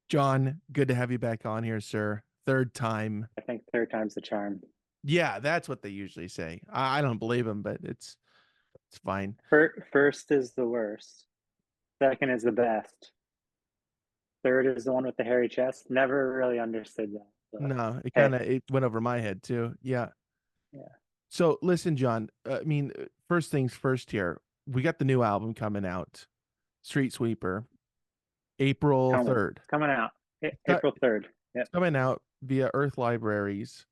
John, good to have you back on here, sir. Third time. I think third time's the charm. Yeah, that's what they usually say. I don't believe them, but it's fine. First is the worst. Second is the best. Third is the one with the hairy chest. Never really understood that. But No, it kind hey, of it went over my head too. Yeah. yeah, So listen, John. First things first here. We got the new album coming out, Streetsweeper, April coming. 3rd. It's coming out. It's got April 3rd. it's Yep. coming out via Earth Libraries.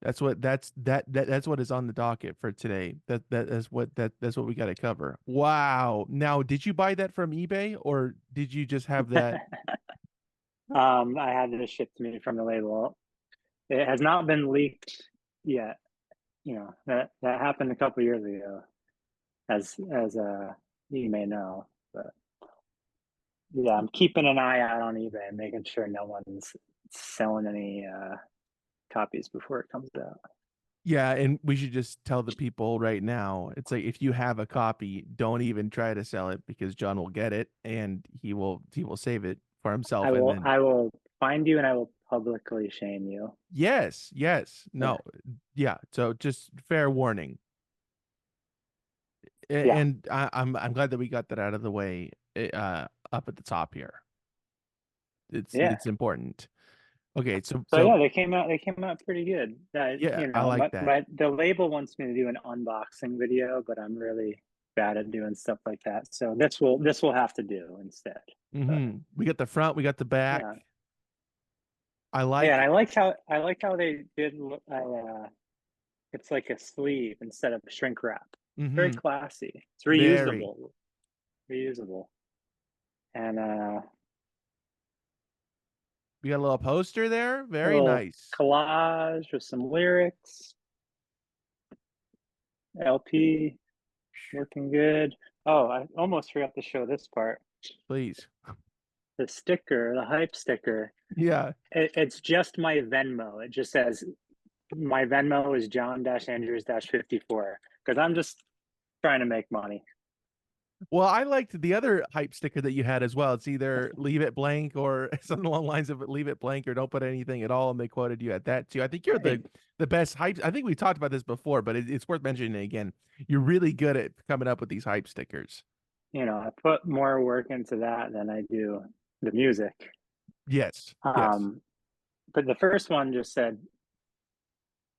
That's what is on the docket for today. That's what we got to cover. Wow. Now, did you buy that from eBay or did you just have that? I had this shipped to me from the label. It has not been leaked yet. That happened a couple years ago, as you may know. But yeah, I'm keeping an eye out on eBay and making sure no one's selling any copies before it comes out. Yeah, and we should just tell the people right now. It's like if you have a copy, don't even try to sell it because John will get it and he will save it for himself I and will then I will find you and I will publicly shame you. yes. Yeah. No. Yeah, so just fair warning. Yeah. And I'm glad that we got that out of the way up at the top here. Yeah. It's important. Okay, so So so yeah, they came out pretty good. yeah, I like that. The label wants me to do an unboxing video, but I'm really bad at doing stuff like that. So this will have to do instead. But We got the front, we got the back. yeah. I Yeah, and like I like how they did it's like a sleeve instead of shrink wrap. Very hmm classy. It's very. reusable. Reusable. And We got a little poster there. a Very little nice. collage with some lyrics, LP, looking good. Oh, I almost forgot to show this part. Please. The sticker, the hype sticker. Yeah. It's just my Venmo. It just says my Venmo is John Andrews 54 because I'm just trying to make money. Well, I liked the other hype sticker that you had as well. It's either leave it blank or something along the lines of leave it blank or don't put anything at all. And they quoted you at that too. I think you're Hey, the best hype. I think we talked about this before, but it's worth mentioning again. You're really good at coming up with these hype stickers. I put more work into that than I do the music. Yes. Yes. Um, but the first one just said,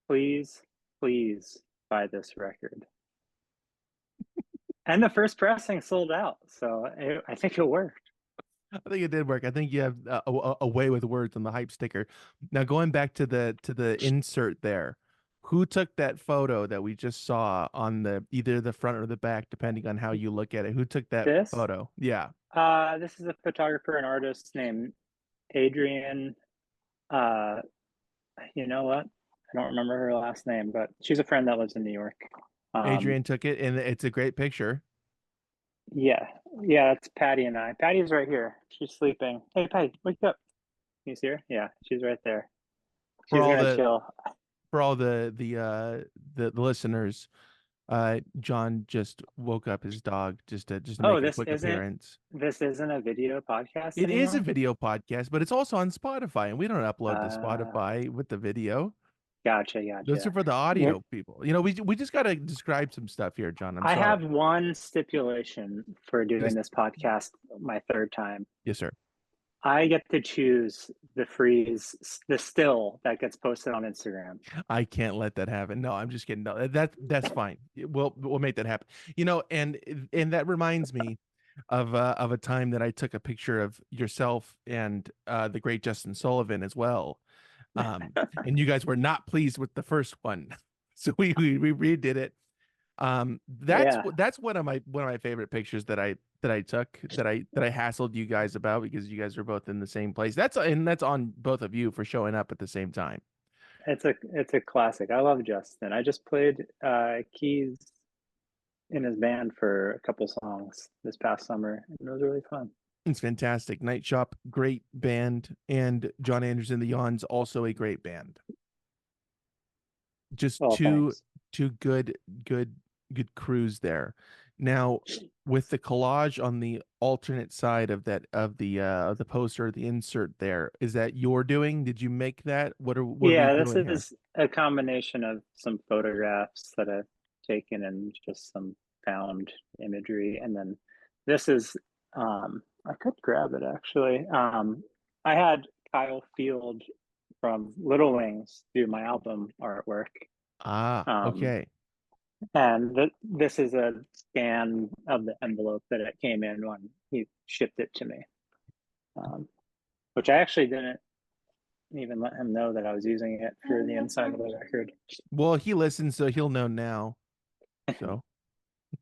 please, please buy this record. And the first pressing sold out. So I think it worked. I think it did work. I think you have a way with words on the hype sticker. Now going back to the insert there, who took that photo that we just saw on the either the front or the back, depending on how you look at it? Who took that This, photo? Yeah, this is a photographer and artist named Adrian. Uh, you know what? I don't remember her last name, but she's a friend that lives in New York. Um, Adrian took it, and it's a great picture. yeah, yeah, that's Patty and I. Patty's right here. She's sleeping. Hey, Patty, wake up. Can you see her? Yeah, she's right there. For She's all gonna the chill. for all the listeners, John just woke up his dog just to Oh, make a quick appearance. this isn't a video podcast It is a anymore. video podcast, but it's also on Spotify, and we don't upload to Uh, Spotify with the video. gotcha, Those are gotcha. for the Yeah, audio people. We just got to describe some stuff here, John. I'm I have sorry. one stipulation for doing Yes, this podcast my third time. yes, sir. I get to choose the still that gets posted on Instagram. I can't let that happen. No, I'm just kidding. No, that's fine. We'll make that happen. And that reminds me of a time that I took a picture of yourself and the great Justin Sullivan as well. And you guys were not pleased with the first one, so we redid it. Yeah, That's one of my favorite pictures that I took that I hassled you guys about because you guys were both in the same place. That's on both of you for showing up at the same time. it's a classic. I love Justin. I just played keys in his band for a couple songs this past summer, and it was really fun. It's fantastic. Night Shop, great band, and John Andrews and the Yawns, also a great band. Just Oh, two thanks. two good crews there. Now, with the collage on the alternate side of that of the poster, the insert there, is that your doing? Did you make that? What are we Yeah, this doing here? is a combination of some photographs that I've taken and just some found imagery. And then this is, I could grab it actually. I had Kyle Field from Little Wings do my album artwork. Ah, Um, okay. and this is a scan of the envelope that it came in when he shipped it to me, which I actually didn't even let him know that I was using it for the inside of the record. Well, he listens, so he'll know now. So,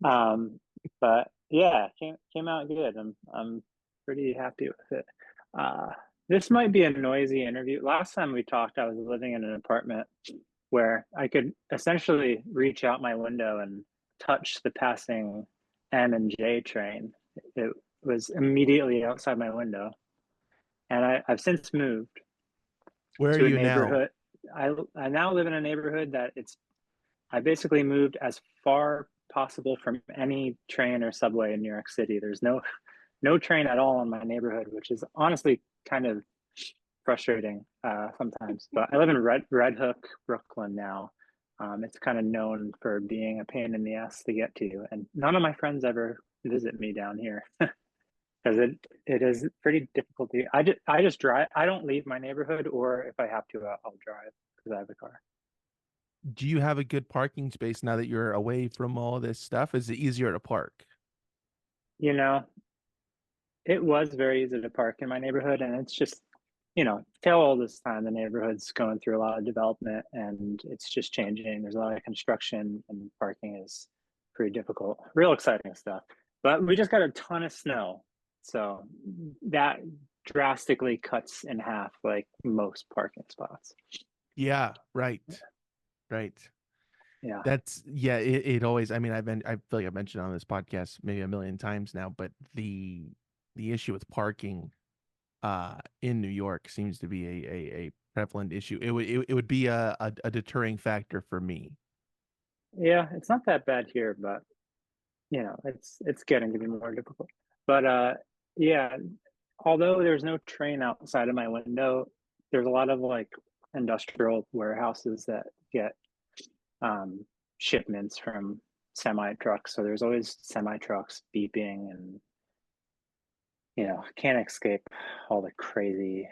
But yeah, came out good. I'm pretty happy with it. Uh, this might be a noisy interview. Last time we talked, I was living in an apartment where I could essentially reach out my window and touch the passing M and J train. It was immediately outside my window, and I've since moved where are to a you now? neighborhood. I now live in a neighborhood that I basically moved as far possible from any train or subway in New York City. There's no train at all in my neighborhood, which is honestly kind of frustrating sometimes. But I live in Red Hook, Brooklyn now. It's kind of known for being a pain in the ass to get to, and none of my friends ever visit me down here because it is pretty difficult. I just drive. I don't leave my neighborhood, or if I have to, I'll drive because I have a car. Do you have a good parking space now that you're away from all this stuff? Is it easier to park? You know, it was very easy to park in my neighborhood, and it's just, till all this time, the neighborhood's going through a lot of development and it's just changing. There's a lot of construction, and parking is pretty difficult. Real exciting stuff. But we just got a ton of snow. So that drastically cuts in half like most parking spots. Yeah, right. Right. Yeah. It always, I mean, I feel like I've mentioned on this podcast maybe a million times now, but the issue with parking in New York seems to be a prevalent issue. It would be a deterring factor for me. Yeah, it's not that bad here, but it's getting to be more difficult. But yeah, although there's no train outside of my window, there's a lot of like industrial warehouses that get um, shipments from semi trucks. So there's always semi trucks beeping, and can't escape all the crazy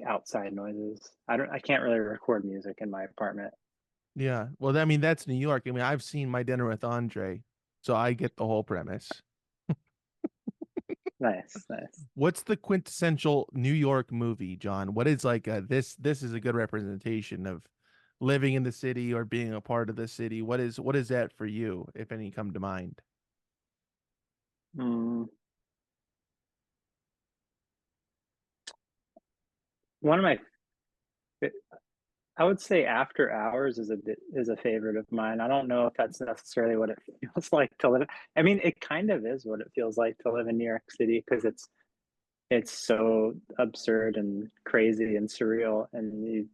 outside noises. I can't really record music in my apartment. Yeah. Well, I mean, that's New York. I mean, I've seen My Dinner with Andre, so I get the whole premise. Nice, nice. What's the quintessential New York movie, John? What is like this is a good representation of living in the city or being a part of the city. What is that for you, if any come to mind? Mm, one of my I would say After Hours is a favorite of mine. I don't know if that's necessarily what it feels like to live. I mean, it kind of is what it feels like to live in New York City because it's so absurd and crazy and surreal, and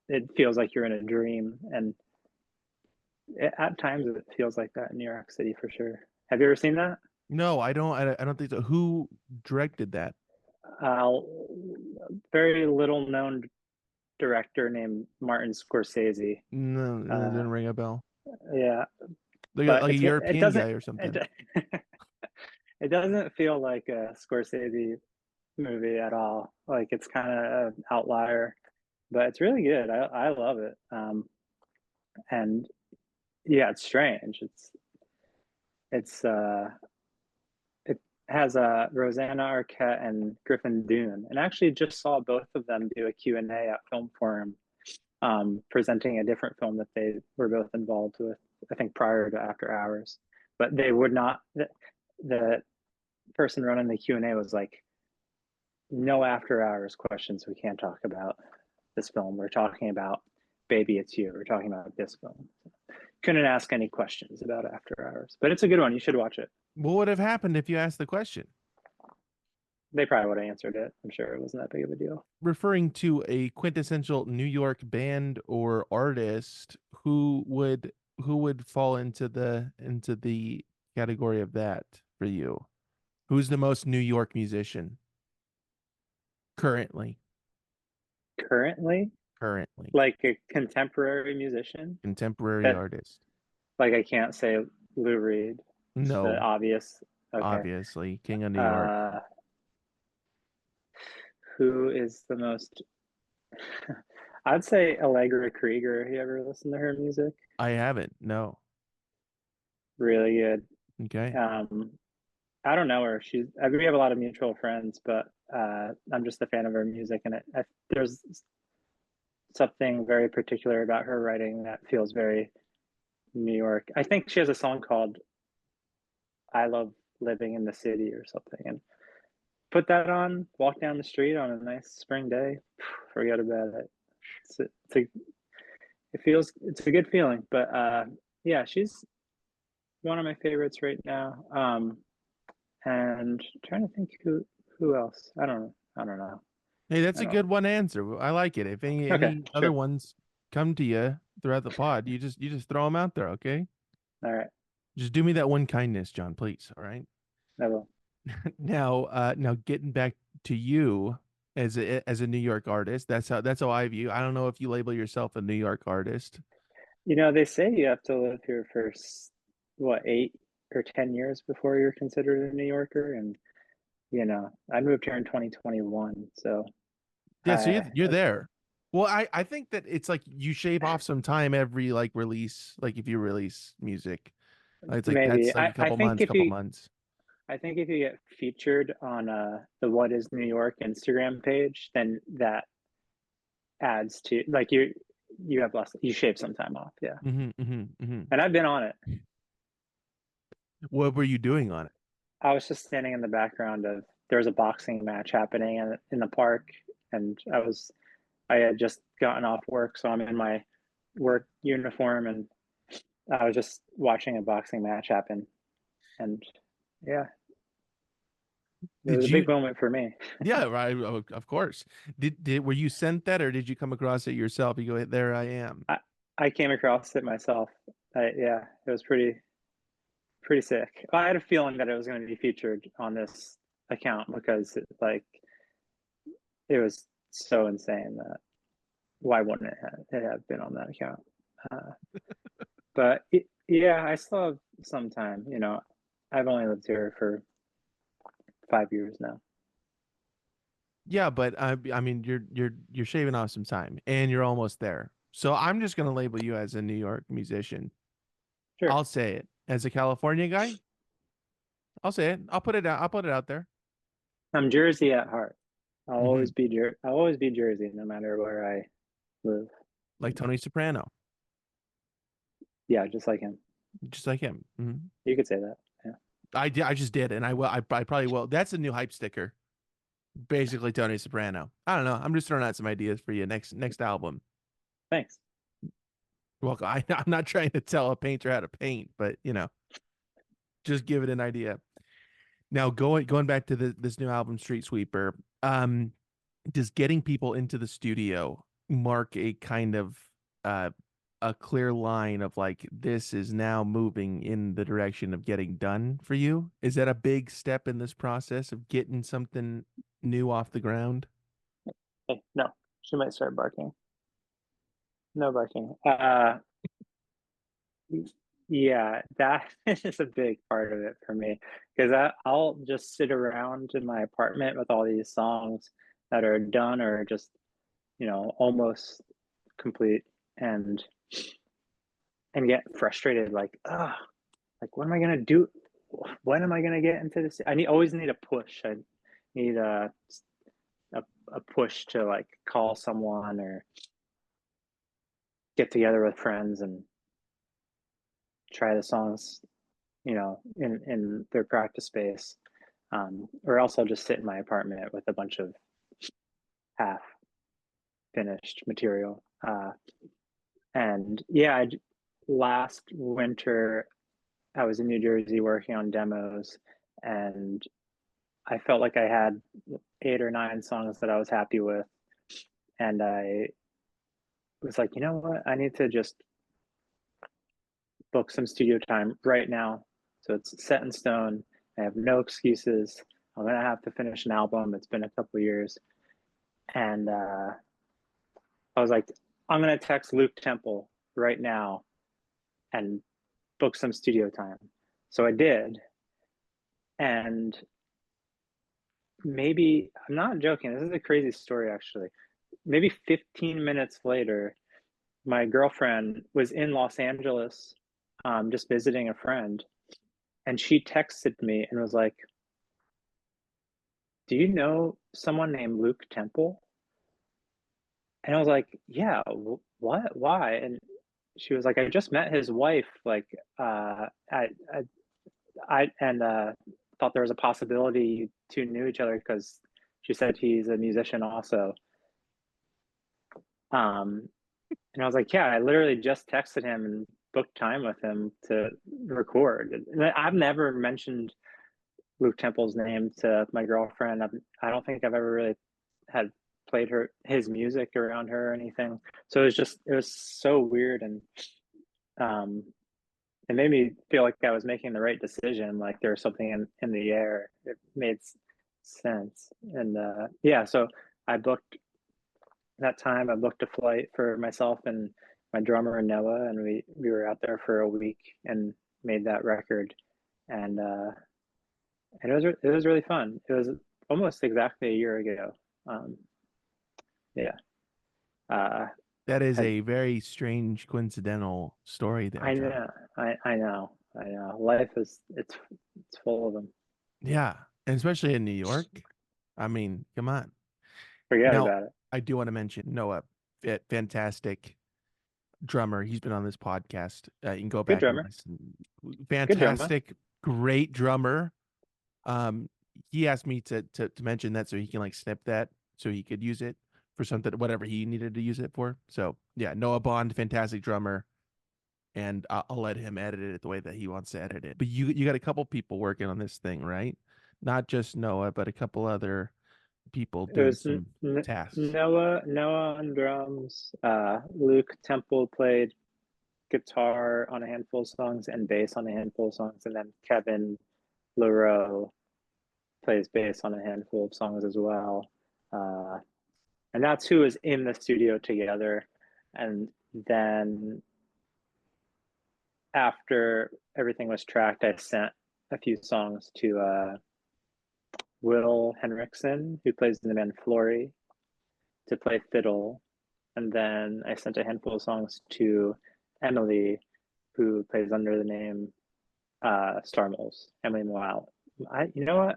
it feels like you're in a dream. And at times, it feels like that in New York City for sure. Have you ever seen that? No, I don't. I don't think so. Who directed that? Uh, Very little known director named Martin Scorsese. No, it Uh, didn't ring a bell. yeah, Like but a it European doesn't guy or something. it, it doesn't feel like a Scorsese movie at all. Like it's kind of an outlier, but it's really good. I love it. And yeah, it's strange. It's it has Rosanna Arquette and Griffin Dunne, and I actually just saw both of them do a Q&A at Film Forum, presenting a different film that they were both involved with, I think prior to After Hours. But they would not. The person running the Q&A was like, "No After Hours questions. We can't talk about this film. We're talking about Baby It's You. We're talking about this film." Couldn't ask any questions about After Hours, but it's a good one. You should watch it. What would have happened if you asked the question? They probably would have answered it. I'm sure it wasn't that big of a deal. Referring to a quintessential New York band or artist, who would fall into the category of that for you. Who's the most New York musician currently? Currently, Currently, like a contemporary musician contemporary that, artist. like, I can't say Lou Reed. It's the No, obvious. Okay. obviously, King of New York. Uh, who is the most? I'd say Allegra Krieger. You ever listen to her music? I haven't. No. Really good. Okay. Um, I don't know her. We have a lot of mutual friends, but I'm just a fan of her music, and there's something very particular about her writing that feels very New York. I think she has a song called "I Love Living in the City" or something, and put that on, walk down the street on a nice spring day, forget about it. It's a good feeling, but yeah, she's one of my favorites right now. And trying to think who else. I don't know. Hey, that's I a don't. good one answer. I like it. If Okay, any other sure. ones come to you throughout the pod, you just throw them out there, okay? All right, Just do me that one kindness, John, please. All right. I will. Now getting back to you as a New York artist, that's how I view. I don't know if you label yourself a New York artist. They say you have to live here for what, 8 or 10 years before you're considered a New Yorker, and I moved here in 2021, so Yeah, so I you're there. Well, I think that it's like you shave off some time every like release, like if you release music. It's like maybe that's like a I think couple months. if you get featured on the What Is New York Instagram page, then that adds to, like, you have less, you shave some time off, yeah. And I've been on it. What were you doing on it? I was just standing in the background of, there was a boxing match happening in the park, and I had just gotten off work, so I'm in my work uniform, and I was just watching a boxing match happen, and yeah, it was Did a big you? moment for me. Yeah, right. Of course. Did were you sent that or did you come across it yourself? You go, there I am. I I came across it myself. Yeah, it was pretty sick. I had a feeling that it was going to be featured on this account because it was so insane that why wouldn't it have been on that account? Uh, but yeah, I still have some time. I've only lived here for 5 years now. Yeah, but I mean, you're shaving off some time, and you're almost there. So I'm just gonna label you as a New York musician. Sure, I'll say it as a California guy. I'll say it. I'll put it out. I'll put it out there. I'm Jersey at heart. Hmm. I'll always be Jersey, no matter where I live. Like Tony Soprano, Yeah, just like him. just like him. You could say that. Yeah. I just did, and I will. I probably will. That's a new hype sticker. Basically, Tony Soprano. I don't know. I'm just throwing out some ideas for you next album. Thanks. Well, I'm not trying to tell a painter how to paint, but just give it an idea. Now, going back to this new album, Streetsweeper, does getting people into the studio mark a kind of uh, a clear line of like this is now moving in the direction of getting done for you? Is that a big step in this process of getting something new off the ground? Hey, no, she might start barking. No barking. Yeah, that is a big part of it for me because I'll just sit around in my apartment with all these songs that are done or just, almost complete, and get frustrated, like, like, what am I gonna do? When am I gonna get into this? Always need a push. I need a, a push to, like, call someone or get together with friends and try the songs, in their practice space. Or else I'll just sit in my apartment with a bunch of half finished material. And yeah, last winter I was in New Jersey working on demos, and I felt like I had 8 or 9 songs that I was happy with, and I was like, what? I need to just book some studio time right now So it's set in stone. I have no excuses. I'm gonna have to finish an album. It's been a couple years, and I was like, I'm gonna text Luke Temple right now and book some studio time. So I did, and maybe, I'm not joking, this is a crazy story actually. Maybe 15 minutes later, my girlfriend was in Los Angeles, just visiting a friend, and she texted me and was like, "Do you know someone named Luke Temple?" And I was like, "Yeah, what? Why?" And she was like, "I just met his wife. Like, I thought there was a possibility you two knew each other because she said he's a musician also." Um, and I was like, "Yeah, I literally just texted him and booked time with him to record." And I've never mentioned Luke Temple's name to my girlfriend. I don't think I've ever really had played his music around her or anything. So it was so weird, and um, it made me feel like I was making the right decision. Like there was something in the air. It made sense, and yeah. So I booked that time. I booked a flight for myself and my drummer Noah, and we were out there for a week and made that record, and it was really fun. It was almost exactly a year ago. Um, yeah. Uh, That is had, a very strange coincidental story there, I John. know, I know. Life is it's full of them. Yeah, and especially in New York. I mean, come on. Forget Now, about it. I do want to mention Noah, fantastic drummer. He's been on this podcast. You can go Good back and drummer. listen. Good drummer. Fantastic, great drummer. Um, he asked me to mention that so he can like snip that so he could use it for something, whatever he needed to use it for. So yeah, Noah Bond, fantastic drummer, and I'll let him edit it the way that he wants to edit it. But you got a couple people working on this thing, right? Not just Noah, but a couple other people It doing was some tasks. Noah on drums. Luke Temple played guitar on a handful of songs and bass on a handful of songs, and then Keven Louis plays bass on a handful of songs as well. Uh, and that's who was in the studio together. And then after everything was tracked, I sent a few songs to Will Henriksen, who plays in the band Florry, to play fiddle. And then I sent a handful of songs to Emily, who plays under the name Moales, Emily Moales. You know what?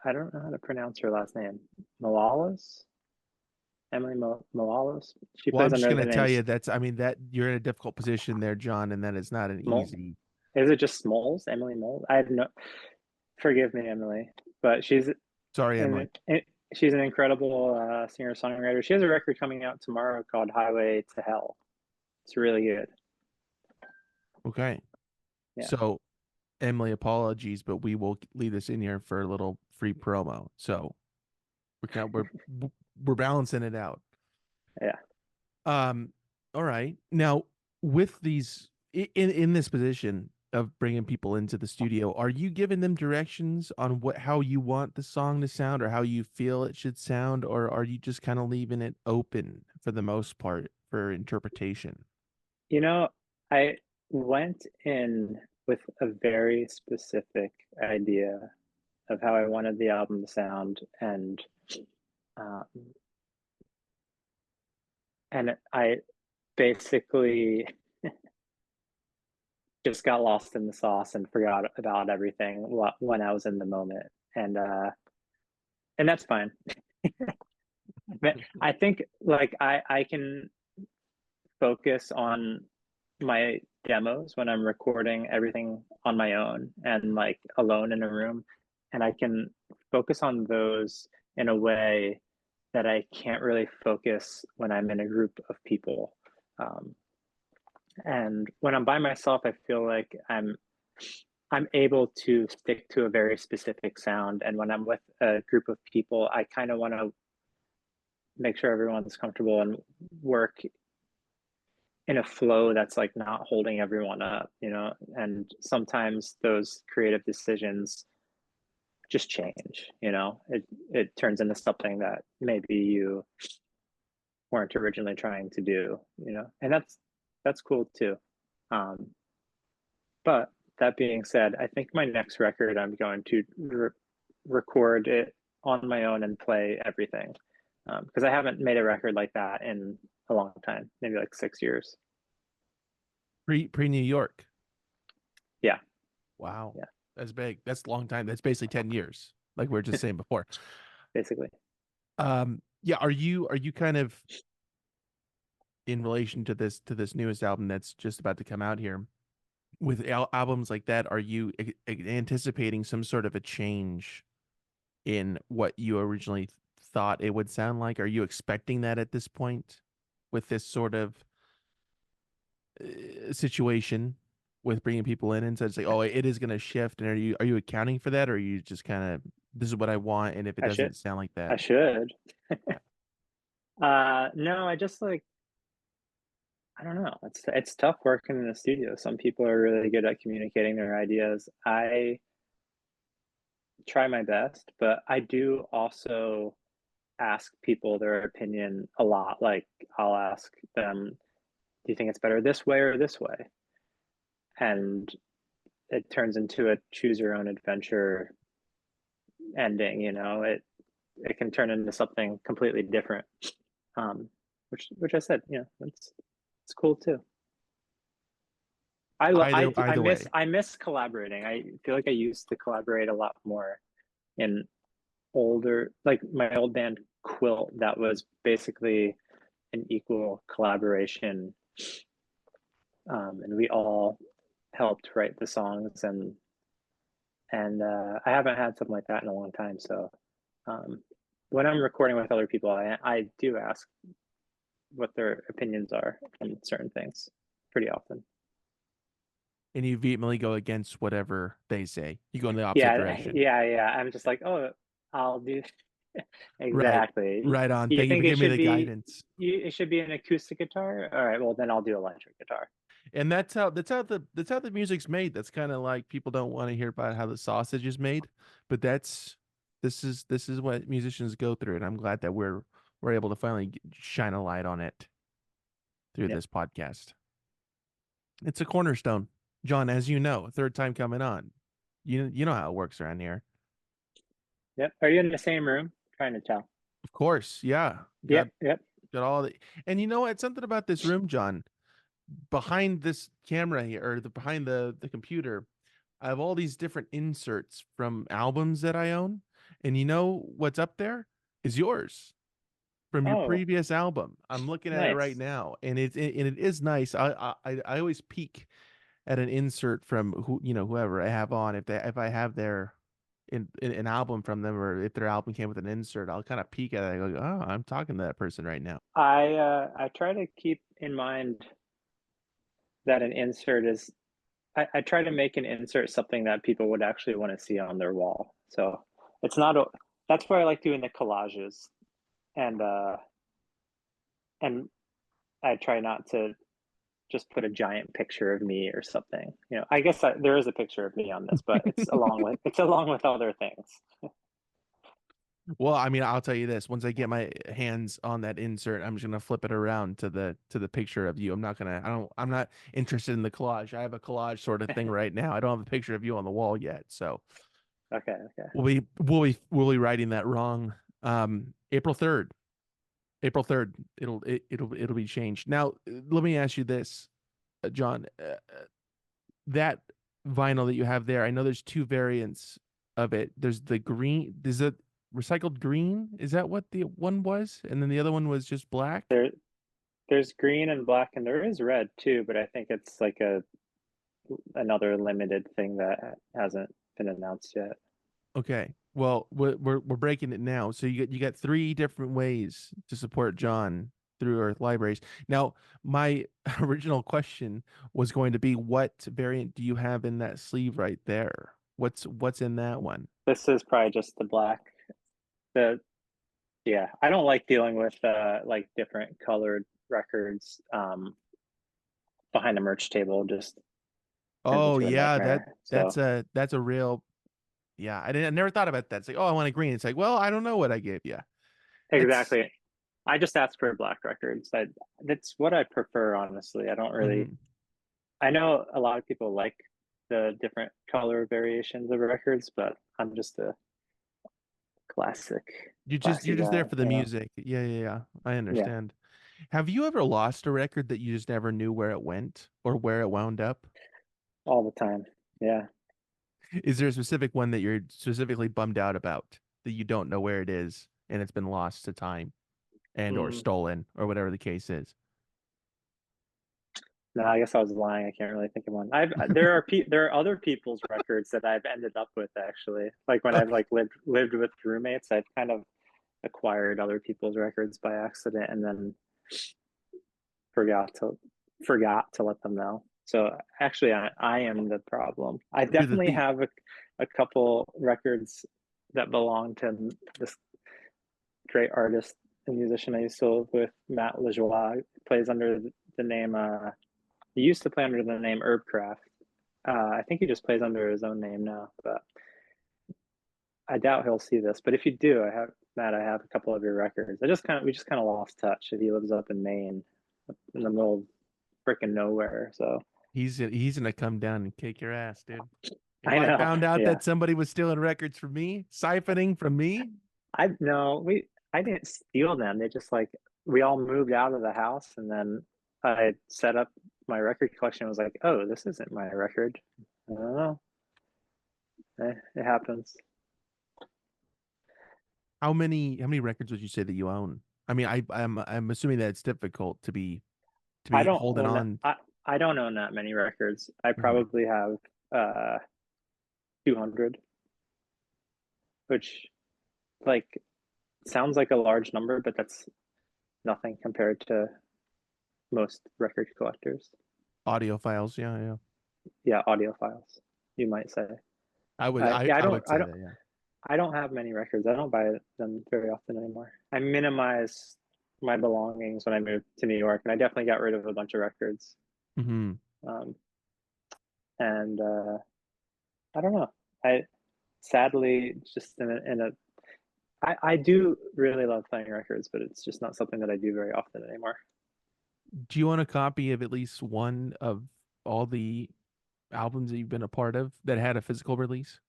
I don't know how to pronounce her last name. Moales? Emily Moales? She Well, plays I'm just under gonna the name tell you that's, I mean, that you're in a difficult position there, John, and that is not an Smol. easy. Is it just Smalls? Emily Moles? I have no. Forgive me, Emily, but Sorry, an Emily. she's an incredible singer songwriter. She has a record coming out tomorrow called Highway to Hell. It's really good. Okay, Yeah. so Emily, apologies, but we will leave this in here for a little free promo. So we're kind of, we're balancing it out. Yeah. Um, all right. Now, with these in this position of bringing people into the studio, are you giving them directions on what how you want the song to sound or how you feel it should sound, or are you just kind of leaving it open for the most part for interpretation? You know, I went in with a very specific idea of how I wanted the album to sound, um, and I basically just got lost in the sauce and forgot about everything when I was in the moment, and uh, and that's fine. But I think like I can focus on my demos when I'm recording everything on my own and like alone in a room, and I can focus on those in a way that I can't really focus when I'm in a group of people. Um, and when I'm by myself, I feel like I'm able to stick to a very specific sound. And when I'm with a group of people, I kind of want to make sure everyone's comfortable and work in a flow that's like not holding everyone up, you know, and sometimes those creative decisions just change, you know, it turns into something that maybe you weren't originally trying to do, you know, and that's cool too. Um, but that being said, I think my next record I'm going to record it on my own and play everything, because I haven't made a record like that in a long time, maybe like 6 years. Pre New York. Yeah, Wow. yeah, That's big. That's a long time. That's basically 10 years, like we were just saying before. basically. Yeah, are you kind of in relation to this newest album that's just about to come out here with albums like that, are you anticipating some sort of a change in what you originally thought it would sound like? Are you expecting that at this point with this sort of situation with bringing people in, and so it's like, oh, it is going to shift, and are you accounting for that, or are you just kind of, this is what I want, and if it I should, doesn't sound like I that? should. Yeah. No, I just like, I don't know. It's tough working in the studio. Some people are really good at communicating their ideas. I try my best, but I do also ask people their opinion a lot. Like I'll ask them, do you think it's better this way or this way? And it turns into a choose your own adventure ending, you know. It can turn into something completely different. Um, which I said, you know, it's cool too. Either way. I miss collaborating. I feel like I used to collaborate a lot more in older, like my old band Quilt. That was basically an equal collaboration, and we all helped write the songs, and I haven't had something like that in a long time. So um, when I'm recording with other people, I do ask what their opinions are on certain things pretty often. And you vehemently go against whatever they say. You go in the opposite Yeah, direction. yeah. I'm just like, oh, I'll do Right. exactly. Right on. You Thank you for think it giving me should the be guidance. it should be an acoustic guitar? All right, well then I'll do electric guitar. And that's how the music's made. That's kind of like, people don't want to hear about how the sausage is made, but this is what musicians go through, and I'm glad that we're able to finally shine a light on it through Yeah. this podcast. It's a cornerstone, John, as you know, third time coming on. You know how it works around here. Yep. Are you in the same room? Trying to tell. Of course, yeah. Got Yep. got all the, and you know what? Something about this room, John, behind this camera here, or behind the computer, I have all these different inserts from albums that I own, and you know what's up there is yours from your Oh, previous album. I'm looking at it right nice. now, and it is nice. I always peek at an insert from whoever I have on. If I have their in an album from them, or if their album came with an insert, I'll kind of peek at it. I go, oh, I'm talking to that person right now. I try to keep in mind that an insert is I try to make an insert something that people would actually want to see on their wall. So it's not a, that's why I like doing the collages, and and I try not to just put a giant picture of me or something. You know, I guess there is a picture of me on this, but it's along with other things. Well, I mean, I'll tell you this: once I get my hands on that insert, I'm just gonna flip it around to the picture of you. I'm not interested in the collage. I have a collage sort of thing right now. I don't have a picture of you on the wall yet, so Okay, okay. we'll be writing that wrong. April 3rd. April 3rd. It'll be changed. Now, let me ask you this, John. That vinyl that you have there, I know there's two variants of it. There's the green. There's a recycled green. Is that what the one was? And then the other one was just black. There's green and black, and there is red too, but I think it's like a another limited thing that hasn't been announced yet. Okay. Well, we're breaking it now. So you got three different ways to support John through our libraries. Now, my original question was going to be, what variant do you have in that sleeve right there? What's in that one? This is probably just the black. The Yeah, I don't like dealing with like different colored records. behind a merch table just turns Oh into a yeah, nightmare. that's So a real yeah. I never thought about that. It's like, oh, I want a green. It's like, well, I don't know what I gave you. It's exactly. I just ask for black records. That's what I prefer, honestly. I don't really. mhm. I know a lot of people like the different color variations of records, but I'm just a You're classy just there guy, for the music. Yeah, yeah, yeah. I Yeah, understand. Have you ever lost a record that you just never knew where it went or where it wound up? all the time. Yeah. Is there a specific one that you're specifically bummed out about that you don't know where it is and it's been lost to time and or Mm, stolen or whatever the case is? no, I guess I was lying. I can't really think of one. There are other people's records that I've ended up with actually. Like when I've Okay. like lived with roommates, I've kind of acquired other people's records by accident and then forgot to forgot to let them know. So actually, I am the problem. I You're the definitely thief. have a couple records that belong to this great artist and musician I used to live with, Matt Lajoie. Plays under the name. He used to play under the name Herbcraft. I think he just plays under his own name now, but I doubt he'll see this. But if you do, I have Matt. I have a couple of your records. We just kind of lost touch. He lives up in Maine, in the middle of freaking nowhere. So He's gonna come down and kick your ass, dude. If I I know. found out Yeah. that somebody was stealing records from me, siphoning from me, I no, we I didn't steal them. They just like we all moved out of the house and then I set up my record collection. I was like, oh, this isn't my record. I don't know. It happens. how many records would you say that you own? I mean, I'm assuming that it's difficult to I be don't holding own that. on. I don't own that many records. I Mhm. probably have 200, which like sounds like a large number, but that's nothing compared to most record collectors. Audio files, yeah, yeah. Yeah, audiophiles, you might say. Yeah, I would say that, yeah. I don't have many records. I don't buy them very often anymore. I minimize my belongings when I moved to New York, and I definitely got rid of a bunch of records. Hmm. Um, and I don't know. I sadly just in a I do really love playing records, but it's just not something that I do very often anymore. Do you want a copy of at least one of all the albums that you've been a part of that had a physical release?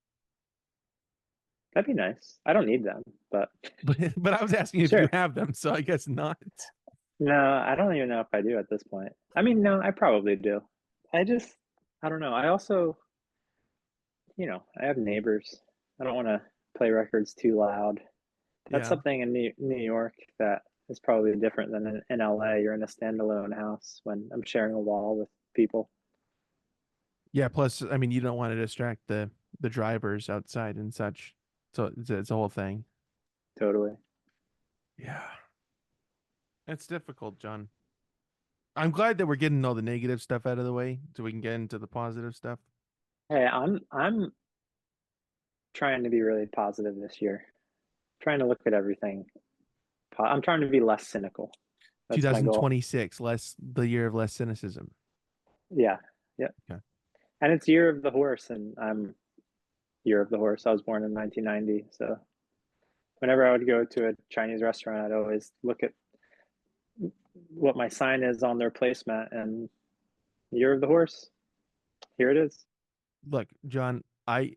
That'd be nice. I don't need them, but But I was asking if you sure. have them, so I guess not. No, I don't even know if I do at this point. I mean, no, I probably do. I just, I don't know. I also, I have neighbors. I don't want to play records too loud. That's Yeah. something in New York that is probably different than in LA. You're in a standalone house when I'm sharing a wall with people. Yeah, plus I mean you don't want to distract the drivers outside and such. So it's a whole thing. Totally. Yeah. It's difficult, John. I'm glad that we're getting all the negative stuff out of the way so we can get into the positive stuff. Hey, I'm trying to be really positive this year. Trying to look at everything. I'm trying to be less cynical. That's my goal. 2026, less the year of less cynicism. Yeah. Yeah. Okay. And it's year of the horse, and I'm year of the horse. I was born in 1990, so whenever I would go to a Chinese restaurant, I'd always look at what my sign is on their placemat and year of the horse. Here it is. Look, John, I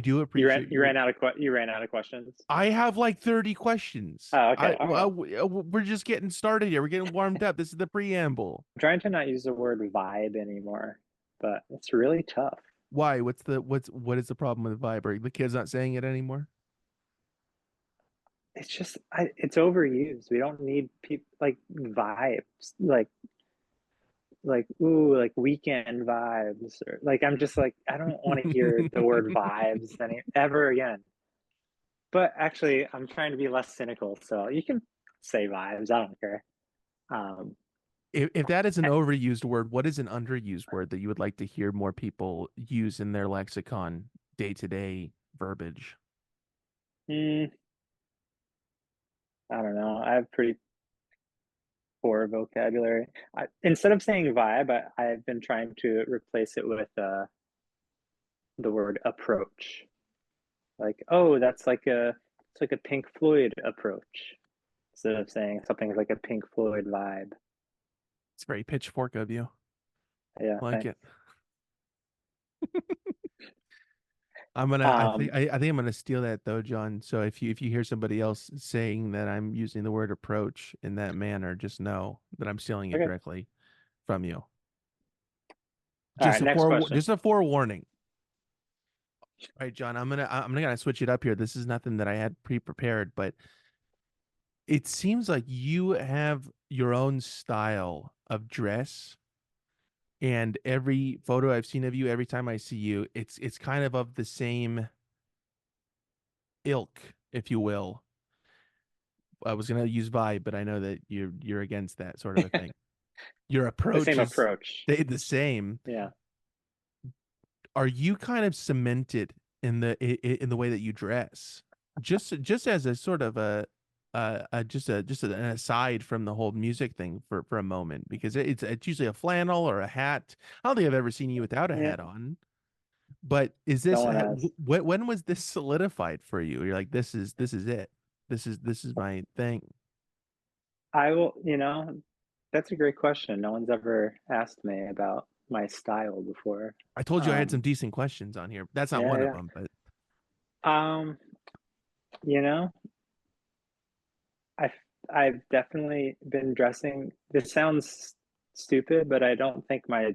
do appreciate You your ran out of you ran out of questions. I have like 30 questions. Oh, okay, all right. We're just getting started here. We're getting warmed up. This is the preamble. I'm trying to not use the word vibe anymore, but it's really tough. Why? What is the problem with Viber? The kid's not saying it anymore? It's just it's overused. We don't need people like vibes, like ooh, like weekend vibes, or like I'm just like I don't want to hear the word vibes ever again. But actually, I'm trying to be less cynical, so you can say vibes. I don't care. Um, If that is an overused word, what is an underused word that you would like to hear more people use in their lexicon, day-to-day verbiage? I don't know. I have pretty poor vocabulary. Instead of saying vibe, I've been trying to replace it with the word approach. Like, oh, that's like it's like a Pink Floyd approach, instead of saying something like a Pink Floyd vibe. It's very pitchfork of you. Yeah, I like thanks. it. I'm gonna. Um, I think I'm gonna steal that though, John. So if you hear somebody else saying that I'm using the word approach in that manner, just know that I'm stealing it okay. directly from you. All right, next question. Just a forewarning. All right, John. I'm gonna switch it up here. This is nothing that I had pre-prepared, but it seems like you have your own style of dress, and every photo I've seen of you, every time I see you, it's kind of the same ilk, if you will. I was gonna use vibe, but I know that you're against that sort of a thing. Your The approach same is approach. stayed the same. Yeah. Are you kind of cemented in the way that you dress? Just as a sort of just an aside from the whole music thing for a moment, because it's usually a flannel or a hat. I don't think I've ever seen you without a Yeah. hat on. But is No this one has. when was this solidified for you? You're like, this is it. This is my thing. I will, that's a great question. No one's ever asked me about my style before. I told you I had Um, some decent questions on here. That's not one of yeah, them, but yeah. You know, I've I've definitely been dressing. This sounds stupid, but I don't think my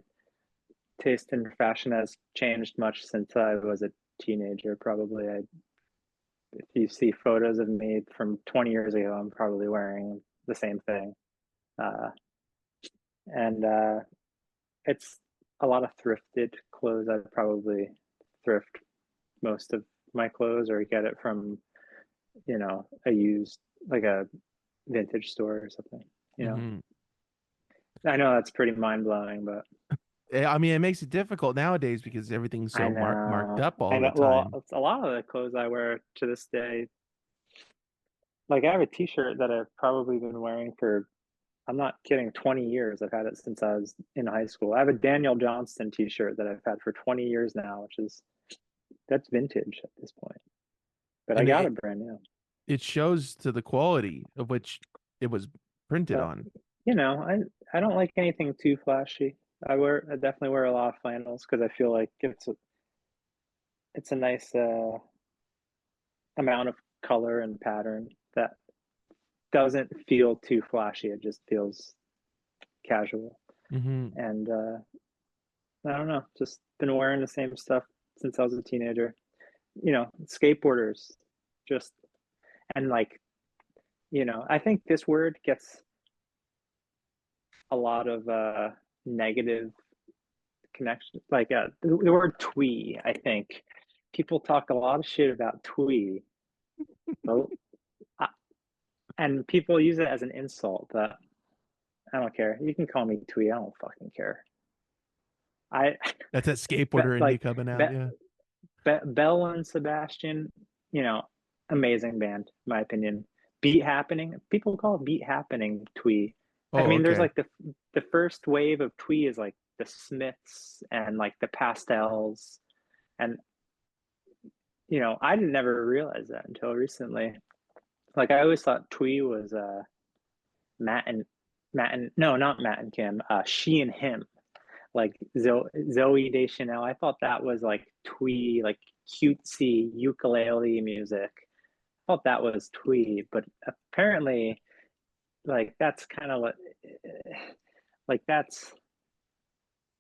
taste in fashion has changed much since I was a teenager. Probably, if you see photos of me from 20 years ago, I'm probably wearing the same thing. Uh, and It's a lot of thrifted clothes. I probably thrift most of my clothes or get it from, a used, like a vintage store or something. You know, mhm. I know that's pretty mind blowing, but I mean, it makes it difficult nowadays because everything's I so marked know, up I all know. the Well, time. it's a lot of the clothes I wear to this day. Like I have a T-shirt that I've probably been wearing for, I'm not kidding, 20 years. I've had it since I was in high school. I have a Daniel Johnston T-shirt that I've had for 20 years now, which is that's vintage at this point. But I And got it brand new. it shows to the quality of which it was printed But on. I don't like anything too flashy. I definitely wear a lot of flannels because I feel like it's a nice amount of color and pattern that doesn't feel too flashy. It just feels casual. Hmm. And I don't know, just been wearing the same stuff since I was a teenager. Skateboarders just and like, I think this word gets a lot of negative connection. Like the word twee, I think people talk a lot of shit about twee, but, uh, and people use it as an insult. But I don't care. You can call me twee. I don't fucking care. I That's that skateboarder in you like coming Be, out. Yeah. Bell and Sebastian. You know, amazing band, in my opinion. Beat happening. People call it beat happening twee. I Oh, mean, there's okay. like the first wave of twee is like the Smiths and like the Pastels, and I didn't never realize that until recently. Like I always thought twee was Matt and no, not Matt and Kim, she and him. Like Zoe Deschanel. I thought that was like twee, like cutesy ukulele music. I thought that was twee, but apparently like that's kind of like that's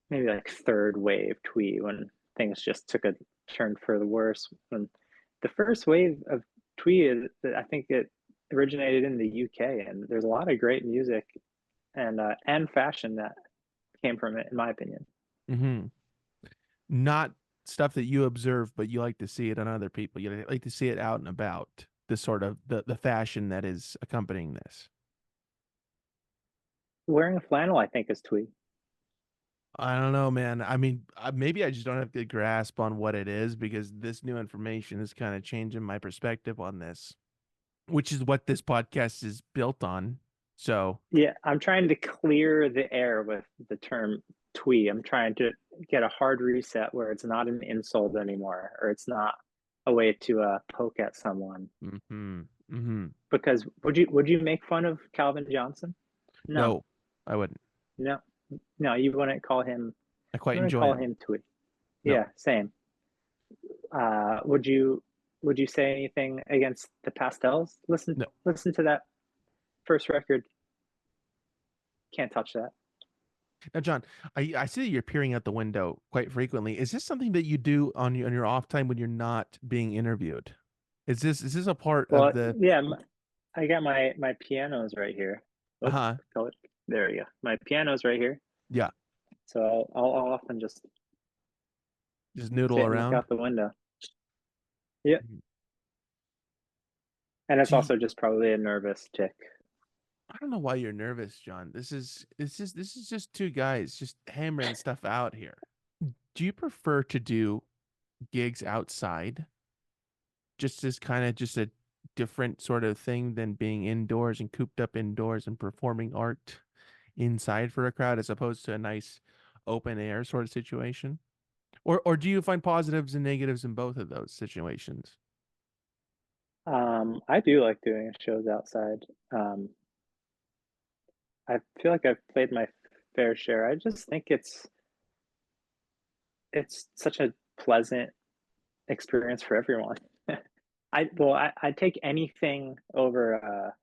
maybe like third wave twee when things just took a turn for the worse. When the first wave of twee is, I think it originated in the UK, and there's a lot of great music and fashion that came from it, in my opinion. Hmm. Not stuff that you observe, but you like to see it on other people. You like to see it out and about. The sort of the fashion that is accompanying this. Wearing a flannel, I think, is twee. I don't know, man. I mean, maybe I just don't have a good grasp on what it is because this new information is kind of changing my perspective on this, which is what this podcast is built on. So Yeah, I'm trying to clear the air with the term twee. I'm trying to get a hard reset where it's not an insult anymore, or it's not a way to poke at someone. mm-hmm, mm-hmm. Because would you make fun of Calvin Johnson? No, No, I wouldn't. no, no. You wouldn't call him. I quite You wouldn't enjoy call him. him twee. No, Yeah, same. Would you say anything against the pastels? Listen, no. listen to that first record. Can't touch that. Now, John, I see that you're peering out the window quite frequently. Is this something that you do on your off time when you're not being interviewed? Is this a part of Well, the yeah, I got my pianos right here. Oh, uh-huh. there we go. My piano's right here. Yeah, So I'll often just just noodle sit and look around? out the window. Yeah, Mhm. and it's Do you, also just probably a nervous tick. I don't know why you're nervous, John. This is just two guys just hammering stuff out here. Do you prefer to do gigs outside? Just as kind of just a different sort of thing than being indoors and cooped up indoors and performing art inside for a crowd as opposed to a nice open air sort of situation? Or do you find positives and negatives in both of those situations? I do like doing shows outside. Um, I feel like I've played my fair share. I just think it's such a pleasant experience for everyone. I take anything over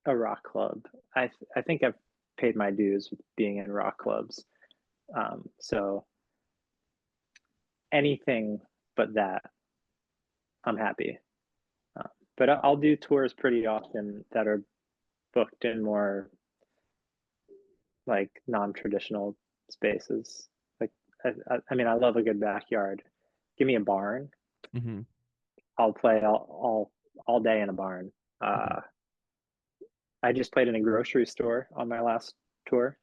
a rock club. I think I've paid my dues with being in rock clubs. So anything but that, I'm happy. But I'll do tours pretty often that are booked in more like non-traditional spaces. Like I mean, I love a good backyard. Give me a barn. Mm-hmm. I'll play all day in a barn. Mm-hmm. Uh, I just played in a grocery store on my last tour,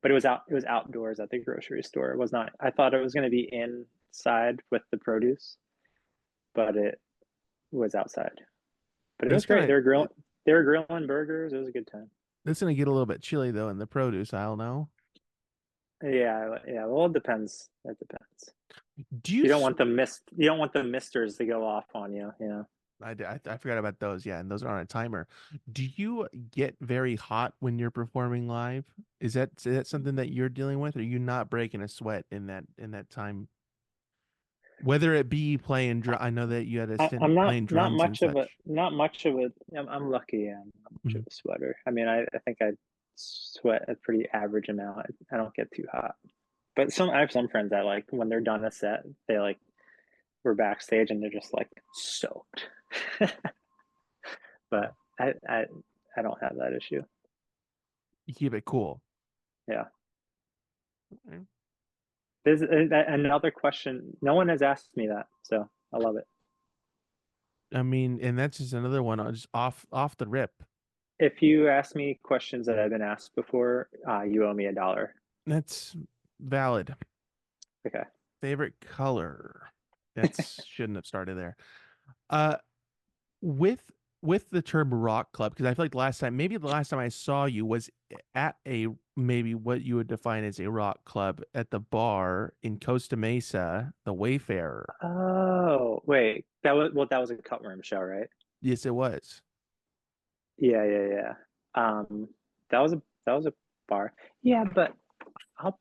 but it was outdoors at the grocery store. It was not. I thought it was going to be inside with the produce, but it was outside. But it was It's great. gonna They were grilling burgers. It was a good time. it's gonna get a little bit chilly though in the produce aisle now. Yeah, yeah. Well, it depends. It depends. Do you You don't want the mist. You don't want the misters to go off on you. You know. I forgot about those. Yeah, and those are on a timer. Do you get very hot when you're performing live? Is that something that you're dealing with? Or are you not breaking a sweat in that time? Whether it be playing drum, I know that you had a stint I'm not playing not drums and much of a such. not much of a. I'm lucky. I'm not much of Mhm. a sweater. I mean, I think I sweat a pretty average amount. I don't get too hot. But I have some friends that like when they're done a set, they like we're backstage and they're just like soaked. But I don't have that issue. You keep it cool. Yeah. Okay. There's another question. No one has asked me that, so I love it. I mean, and that's just another one just off the rip. If you ask me questions that I've been asked before, you owe me $1. That's valid. Okay. Favorite color. That's shouldn't have started there. Uh, with with the term rock club, because I feel like maybe the last time I saw you was at a maybe what you would define as a rock club at the bar in Costa Mesa, the Wayfarer. Oh, wait. That was a Cutworm show, right? Yes, it was. Yeah, yeah, yeah. Um, that was a bar. Yeah, but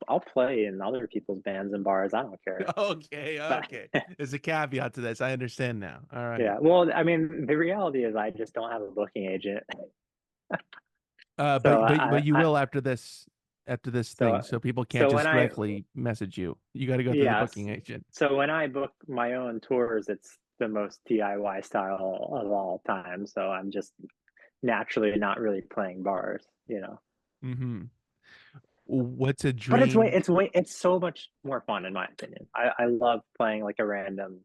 I'll play in other people's bands and bars. I don't care. Okay, But okay. There's a caveat to this. I understand now. All right. yeah, well, I mean, the reality is I just don't have a booking agent. So But you I will after this thing, so so people can't so when just I directly message you. You got to go through the yes, booking agent. so when I book my own tours, it's the most DIY style of all time. So I'm just naturally not really playing bars. Hmm. What's a But it's way dream? it's way it's so much more fun in my opinion. I love playing like a random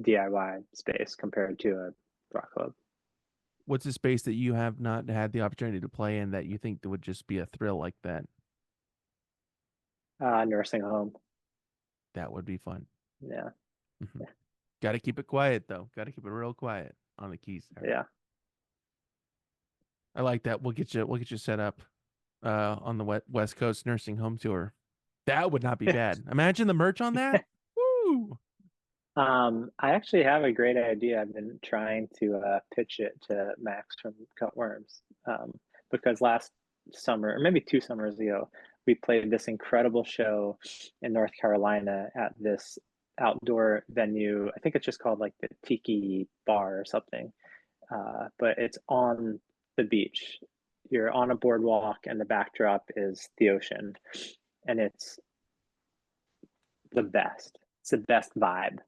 DIY space compared to a rock club. What's a space that you have not had the opportunity to play in that you think that would just be a thrill like that? Nursing home. That would be fun. Yeah. Hmm. Got to keep it quiet though. Got to keep it real quiet on the keys there. Yeah. I like that. We'll get you set up on the West Coast nursing home tour. That would not be bad. Imagine the merch on that. Woo! I actually have a great idea. I've been trying to pitch it to Max from Cut Worms, because last summer, or maybe 2 summers ago, we played this incredible show in North Carolina at this outdoor venue. I think it's just called like the Tiki Bar or something, but it's on the beach. You're on a boardwalk, and the backdrop is the ocean, and it's the best. It's the best vibe.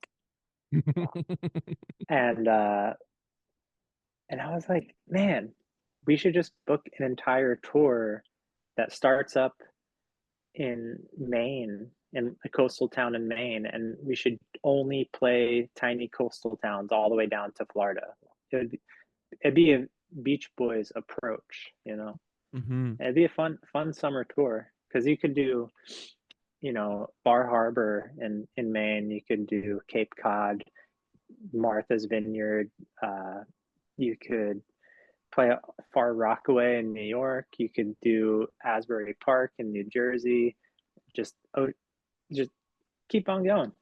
And I was like, man, we should just book an entire tour that starts up in Maine, in a coastal town in Maine, and we should only play tiny coastal towns all the way down to Florida. It'd be a Beach Boys approach, you know. Hmm. It'd be a fun summer tour because you could do, Bar Harbor in Maine. You could do Cape Cod, Martha's Vineyard. You could play Far Rockaway in New York. You could do Asbury Park in New Jersey. Just just keep on going.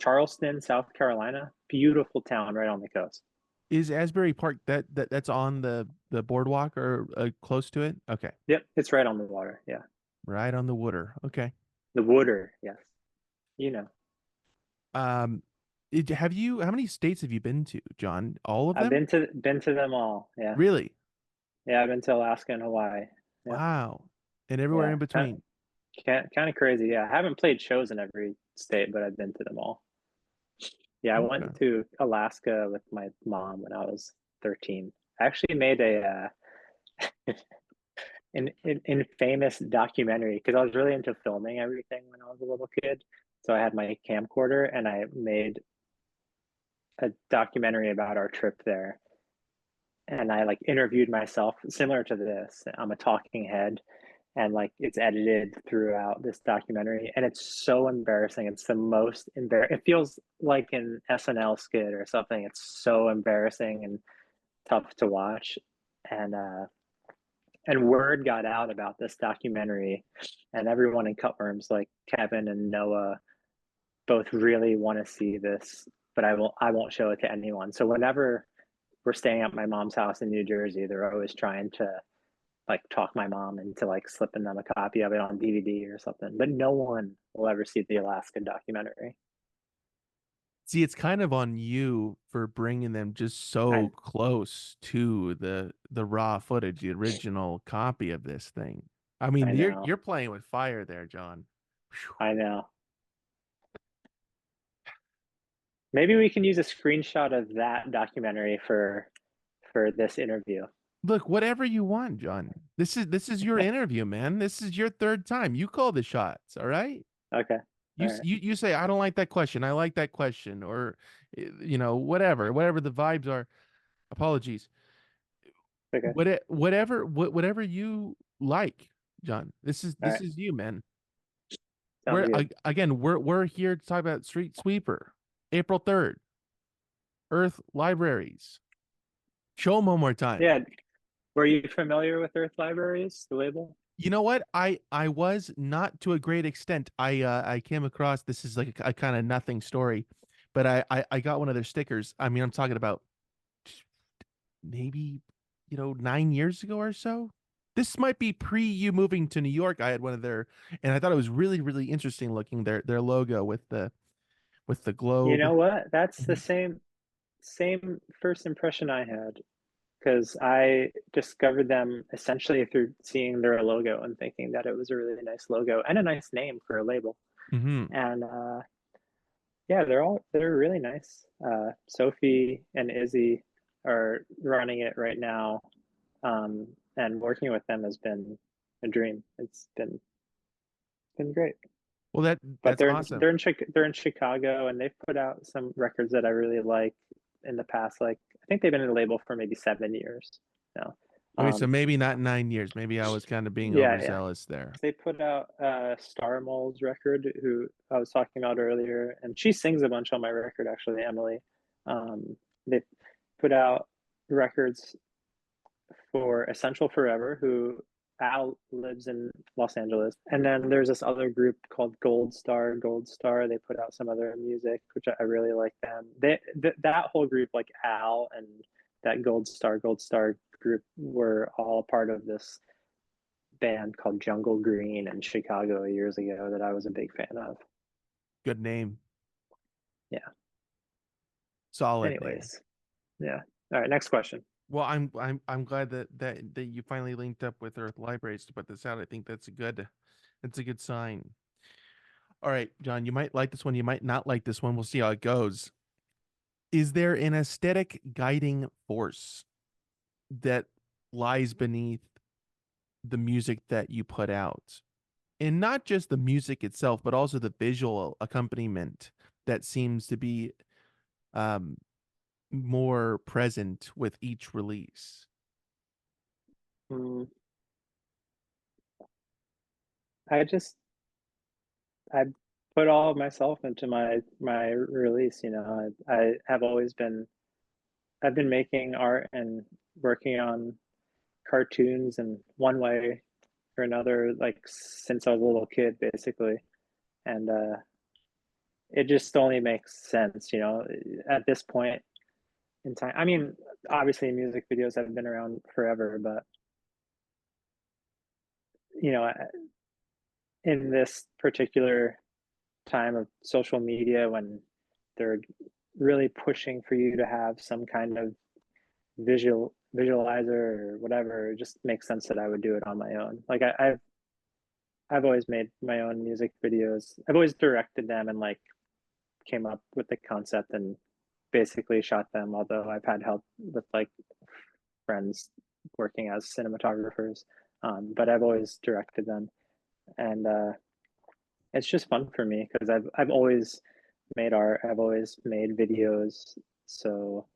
Charleston, South Carolina, beautiful town right on the coast. Is Asbury Park that's on the boardwalk or close to it? Okay, Yep, it's right on the water. Yeah, right on the water. Okay. the water. Yes, you know. Um, have you? How many states have you been to, John? All of I've them? been to them all. Yeah, Really? yeah. I've been to Alaska and Hawaii. Yeah, Wow. And everywhere yeah. in between. Kind of crazy. Yeah, I haven't played shows in every state, but I've been to them all. Yeah, I Okay. went to Alaska with my mom when I was 13. I actually made a an famous documentary because I was really into filming everything when I was a little kid. So I had my camcorder and I made a documentary about our trip there. And I like interviewed myself similar to this. I'm a talking head, and like it's edited throughout this documentary, and it's so embarrassing. It's the most embarrassing. It feels like an SNL skit or something. It's so embarrassing and tough to watch. And uh and word got out about this documentary, and everyone in Cutworms, like Kevin and Noah, both really want to see this, but I won't show it to anyone. So whenever we're staying at my mom's house in New Jersey, they're always trying to like talk my mom into like slipping them a copy of it on DVD or something. But no one will ever see the Alaska documentary. See, it's kind of on you for bringing them just so I close to the raw footage, the original copy of this thing. I mean, I you're know. you're playing with fire there, John. Phew. I know. Maybe we can use a screenshot of that documentary for this interview. Look, whatever you want, John. This is your interview, man. This is your third time. You call the shots, all right? Okay. All right. You say I don't like that question. I like that question, or whatever the vibes are. Apologies. Okay. Whatever you like, John. This is All this right. is you, man. Sounds good. We're here to talk about Streetsweeper, April 3rd, Earth Libraries. Show them one more time. Yeah. Were you familiar with Earth Libraries, the label? You know what? I was not to a great extent. I came across this is like a kind of nothing story, but I got one of their stickers. I mean, I'm talking about maybe 9 years ago or so. This might be pre you moving to New York. I had one of their, and I thought it was really interesting looking their logo with the You globe. know what? That's the Mhm. same first impression I had, because I discovered them essentially through seeing their logo and thinking that it was a really nice logo and a nice name for a label. Mhm. And yeah, they're really nice. Sophie and Izzy are running it right now, and working with them has been a dream. It's been great. Well, But that's awesome. they're in Chicago, and they've put out some records that I really like in the past. Like I think they've been in the label for maybe 7 years now. Okay, so Um, maybe not 9 years. Maybe I was kind of being yeah. overzealous there. They put out Star Mole's record, who I was talking about earlier, and she sings a bunch on my record, actually, Emily. They put out records for Essential Forever, who Al lives in Los Angeles. And then there's this other group called Gold Star. Gold Star, they put out some other music, which I really like them. That whole group, like Al and that Gold Star group, were all part of this band called Jungle Green in Chicago years ago that I was a big fan of. Good name. Yeah. Solid name. Anyways, yeah. All right, next question. Well, I'm glad that you finally linked up with Earth Libraries to put this out. I think that's a good sign. All right, John, you might like this one, you might not like this one. We'll see how it goes. Is there an aesthetic guiding force that lies beneath the music that you put out? And not just the music itself, but also the visual accompaniment that seems to be um more present with each release. Mm, I just I put all of myself into my release. You know, I have always been I've been making art and working on cartoons in one way or another, like since I was a little kid, basically. And it just only makes sense, you know, at this point in time. I mean, obviously, music videos have been around forever, but you know, in this particular time of social media when they're really pushing for you to have some kind of visualizer or whatever, it just makes sense that I would do it on my own. Like I've always made my own music videos. I've always directed them and like came up with the concept and basically shot them, although I've had help with like friends working as cinematographers. But I've always directed them, and it's just fun for me because I've always made art. I've always made videos. So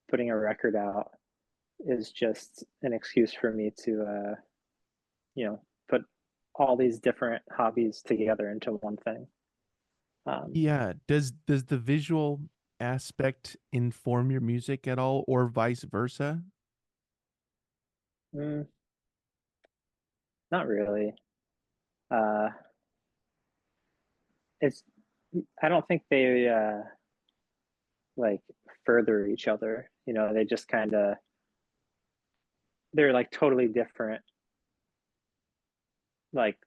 putting a record out is just an excuse for me to you know, put all these different hobbies together into one thing. Um, Yeah. Does the visual aspect inform your music at all, or vice versa? mm, Not really. Uh, it's I don't think they like further each other. You know, they just kind of they're like totally different like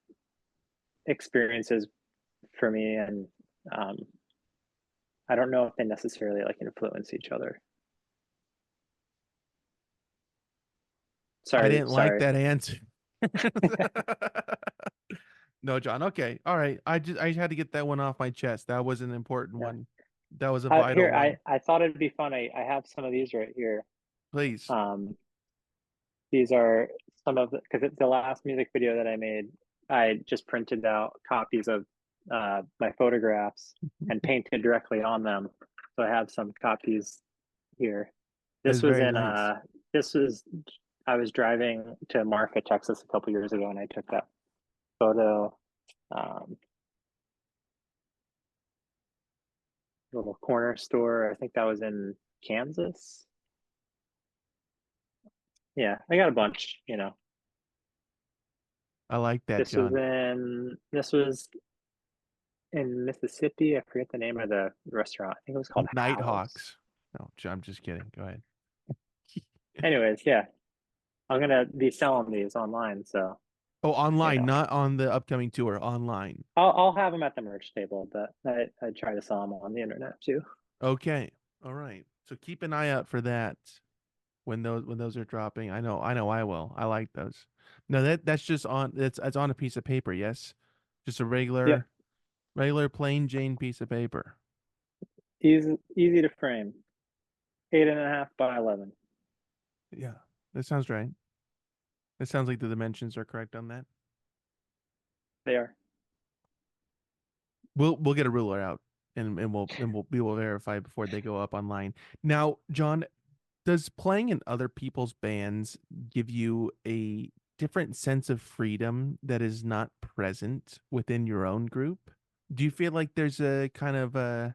experiences for me, and um, I don't know if they necessarily like influence each other. I Sorry, didn't like sorry. that answer. No, John. Okay. All right. I had to get that one off my chest. That was an important Yeah. one. That was a vital Here, one. I thought it'd be fun. I have some of these right here. Please. Um, these are some of the because the last music video that I made, I just printed out copies of my photographs and painted directly on them. So I have some copies here. That's This was very in nice. this was I was driving to Marfa, Texas a couple years ago and I took that photo. Um, Little corner store. I think that was in Kansas. Yeah, I got a bunch, you know. I like that, John. This was in Mississippi. I forget the name of the restaurant. I think it was called House. Nighthawks. No, I'm just kidding. Go ahead. Anyways, yeah, I'm gonna be selling these online, so Oh, you online, know, not on the upcoming tour. Online. I'll have them at the merch table, but I try to sell them on the internet too. Okay. All right. So keep an eye out for that when those are dropping. I know I will. I like those. No, that's just on it's on a piece of paper, yes? Just a Yep, regular plain Jane piece of paper. easy to frame. 8.5 by 11. Yeah. That sounds right. It sounds like the dimensions are correct on that. They are. We'll get a ruler out and we will verify before they go up online. Now, John, does playing in other people's bands give you a different sense of freedom that is not present within your own group? Do you feel like there's a kind of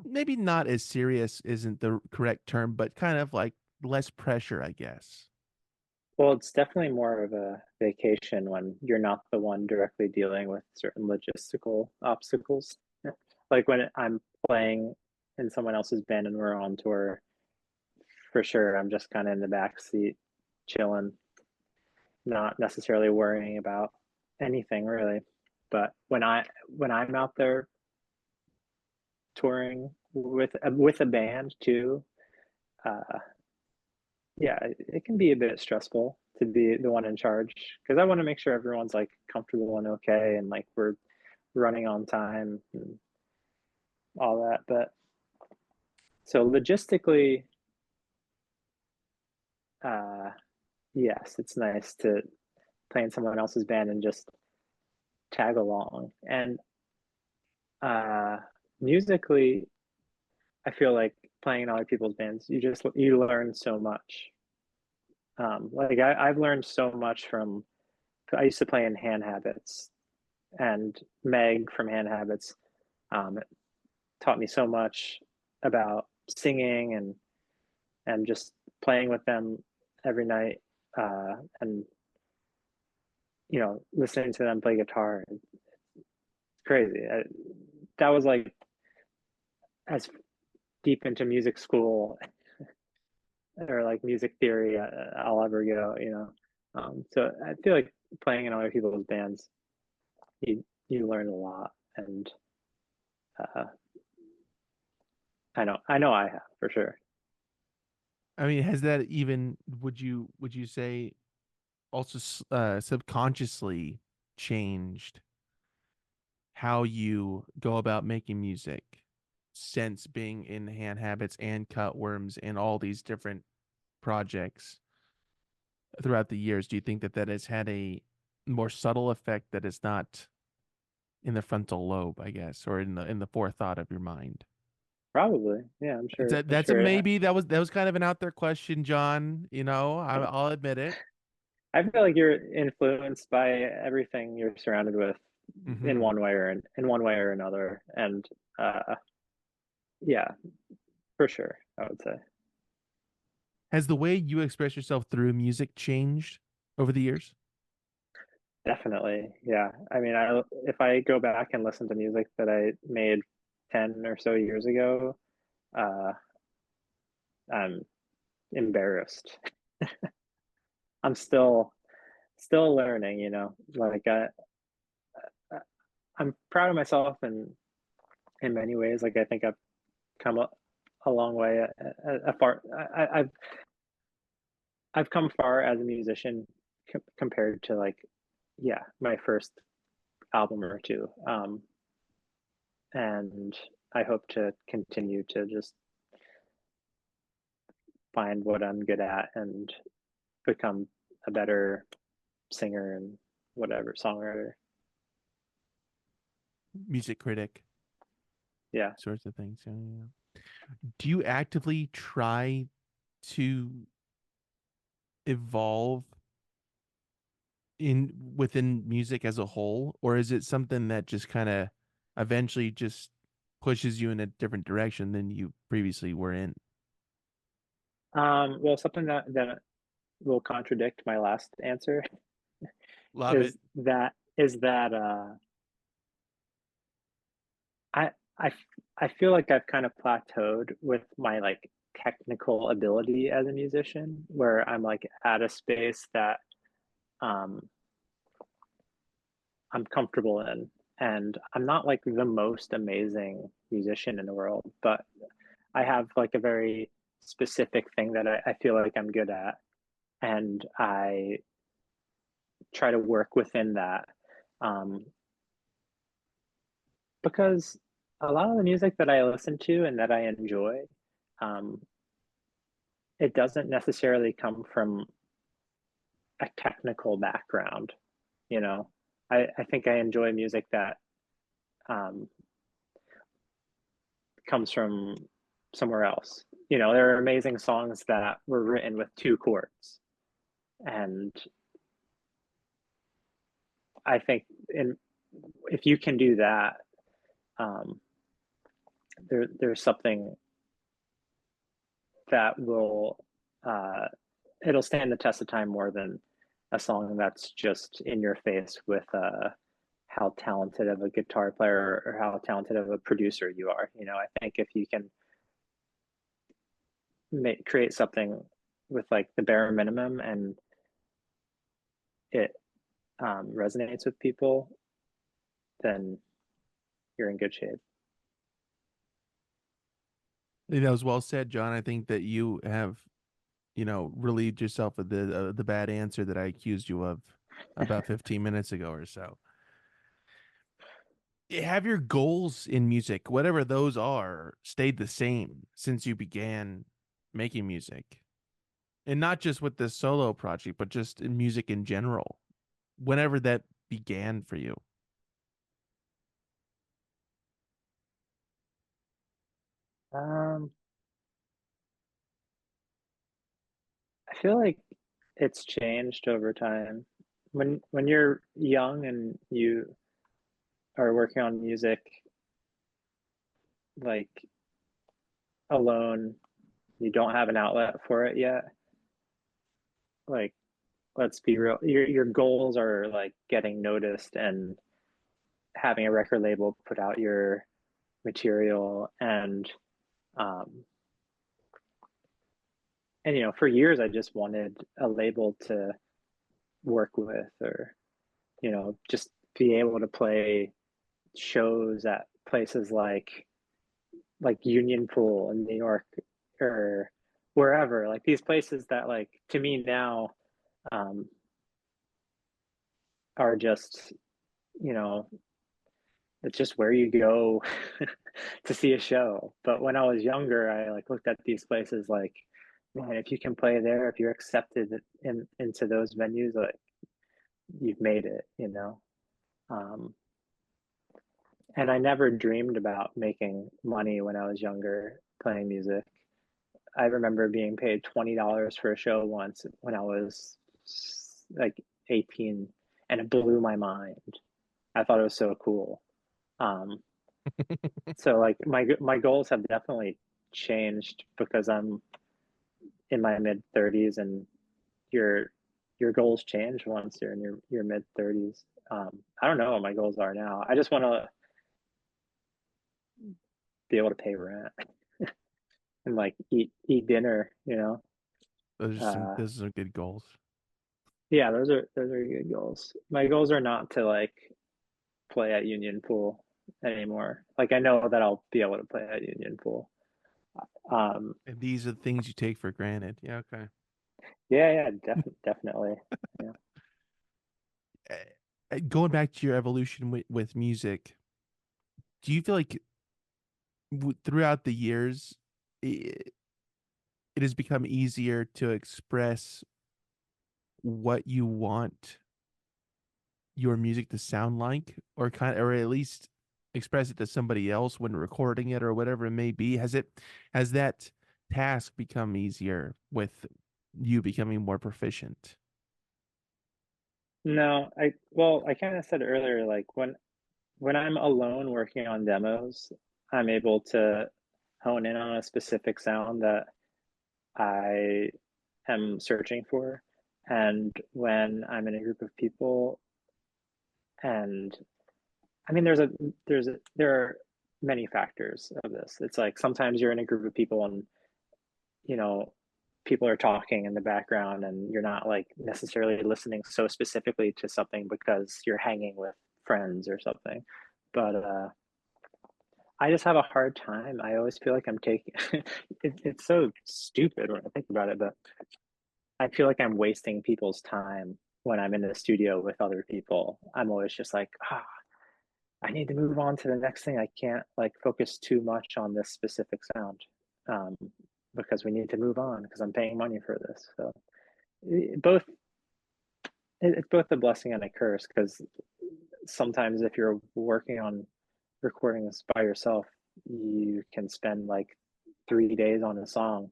maybe not as serious isn't the correct term, but kind of less pressure, I guess. Well, it's definitely more of a vacation when you're not the one directly dealing with certain logistical obstacles. Like when I'm playing in someone else's band and we're on tour, for sure, I'm just kind of in the back seat, chilling, not necessarily worrying about anything really. But when I'm out there touring with a band too, uh, yeah, it can be a bit stressful to be the one in charge because I want to make sure everyone's like comfortable and okay, and like we're running on time and all that. But so logistically, uh, yes, it's nice to play in someone else's band and just tag along. And uh, musically, I feel like playing in other people's bands, you learn so much. Like I've learned so much from. I used to play in Hand Habits, and Meg from Hand Habits taught me so much about singing and just playing with them every night, and listening to them play guitar. It's crazy. That was like as deep into music school or like music theory I'll ever go. So I feel like playing in other people's bands, you learn a lot, and uh, I know I have for sure. I mean, has that even would you say also subconsciously changed how you go about making music since being in Hand Habits and Cut Worms and all these different projects throughout the years? Do you think that that has had a more subtle effect that is not in the frontal lobe, I guess, or in the forethought of your mind? Probably, yeah, I'm It's sure. a, I'm that's a sure. maybe. That was kind of an out there question, John. I'll admit it. I feel like you're influenced by everything you're surrounded with in Hmm. one way or in one way or another, and uh, yeah, for sure, I would say. Has the way you express yourself through music changed over the years? Definitely, yeah. I mean, if I go back and listen to music that I made 10 or so years ago, uh, I'm embarrassed. I'm still learning, Like I'm proud of myself in many ways. Like I think I've come a long way, a far. I've come far as a musician compared to like, yeah, my first album or two. And I hope to continue to just find what I'm good at and become a better singer and whatever songwriter. Music critic, Yeah. sorts of things. Yeah, yeah, yeah. Do you actively try to evolve in within music as a whole, or is it something that just kind of eventually just pushes you in a different direction than you previously were in? Well, something that will contradict my last answer Love it. is that I I I feel like I've kind of plateaued with my like technical ability as a musician, where I'm like at a space that um I'm comfortable in. And I'm not like the most amazing musician in the world, but I have like a very specific thing that I feel like I'm good at. And I try to work within that. Um, because a lot of the music that I listen to and that I enjoy, um, it doesn't necessarily come from a technical background, you know. I think I enjoy music that um, comes from somewhere else. There are amazing songs that were written with two chords. And I think if you can do that, um, there's something that will uh, it'll stand the test of time more than a song that's just in your face with how talented of a guitar player or how talented of a producer you are. You know, I think if you can create something with like the bare minimum and it resonates with people, then you're in good shape. I think that was well said, John. I think that you have, relieved yourself of the bad answer that I accused you of about 15 minutes ago or so. Have your goals in music, whatever those are, stayed the same since you began making music? And not just with this solo project, but just in music in general, whenever that began for you. Um, I feel like it's changed over time. When you're young and you are working on music like alone, you don't have an outlet for it yet. Like, let's be real, your goals are like getting noticed and having a record label put out your material um and you know, for years I just wanted a label to work with, or you know, just be able to play shows at places like Union Pool in New York or wherever, like these places that like to me now um are just, you know, it's just where you go to see a show. But when I was younger, I like looked at these places like, man, if you can play there, if you're accepted into those venues, like you've made it, you know. Um, and I never dreamed about making money when I was younger playing music. I remember being paid $20 for a show once when I was like 18, and it blew my mind. I thought it was so cool. Um, so like my goals have definitely changed because I'm in my mid 30s, and your your goals change once you're in your mid 30s. I don't know what my goals are now. I just want to be able to pay rent and like eat dinner, you know. Uh, Those are some good goals. yeah, those are good goals. My goals are not to like play at Union Pool anymore. Like I know that I'll be able to play at Union Pool. Um, And these are the things you take for granted. Yeah, okay. yeah, yeah, definitely. Yeah. Going back to your evolution with music, do you feel like throughout the years, it, it has become easier to express what you want your music to sound like, or at least express it to somebody else when recording it or whatever it may be? Has that task become easier with you becoming more proficient? No, I kind of said earlier, like when I'm alone working on demos, I'm able to hone in on a specific sound that I am searching for. And when I'm in a group of people, and I mean, there are many factors of this. It's like sometimes you're in a group of people and, you know, people are talking in the background and you're not like necessarily listening so specifically to something because you're hanging with friends or something. But I just have a hard time. I always feel like I'm taking it's so stupid when I think about it, but I feel like I'm wasting people's time when I'm in the studio with other people. I'm always just like, I need to move on to the next thing. I can't like focus too much on this specific sound um, because we need to move on because I'm paying money for this. So both it's both a blessing and a curse because sometimes if you're working on recording this by yourself, you can spend like 3 days on a song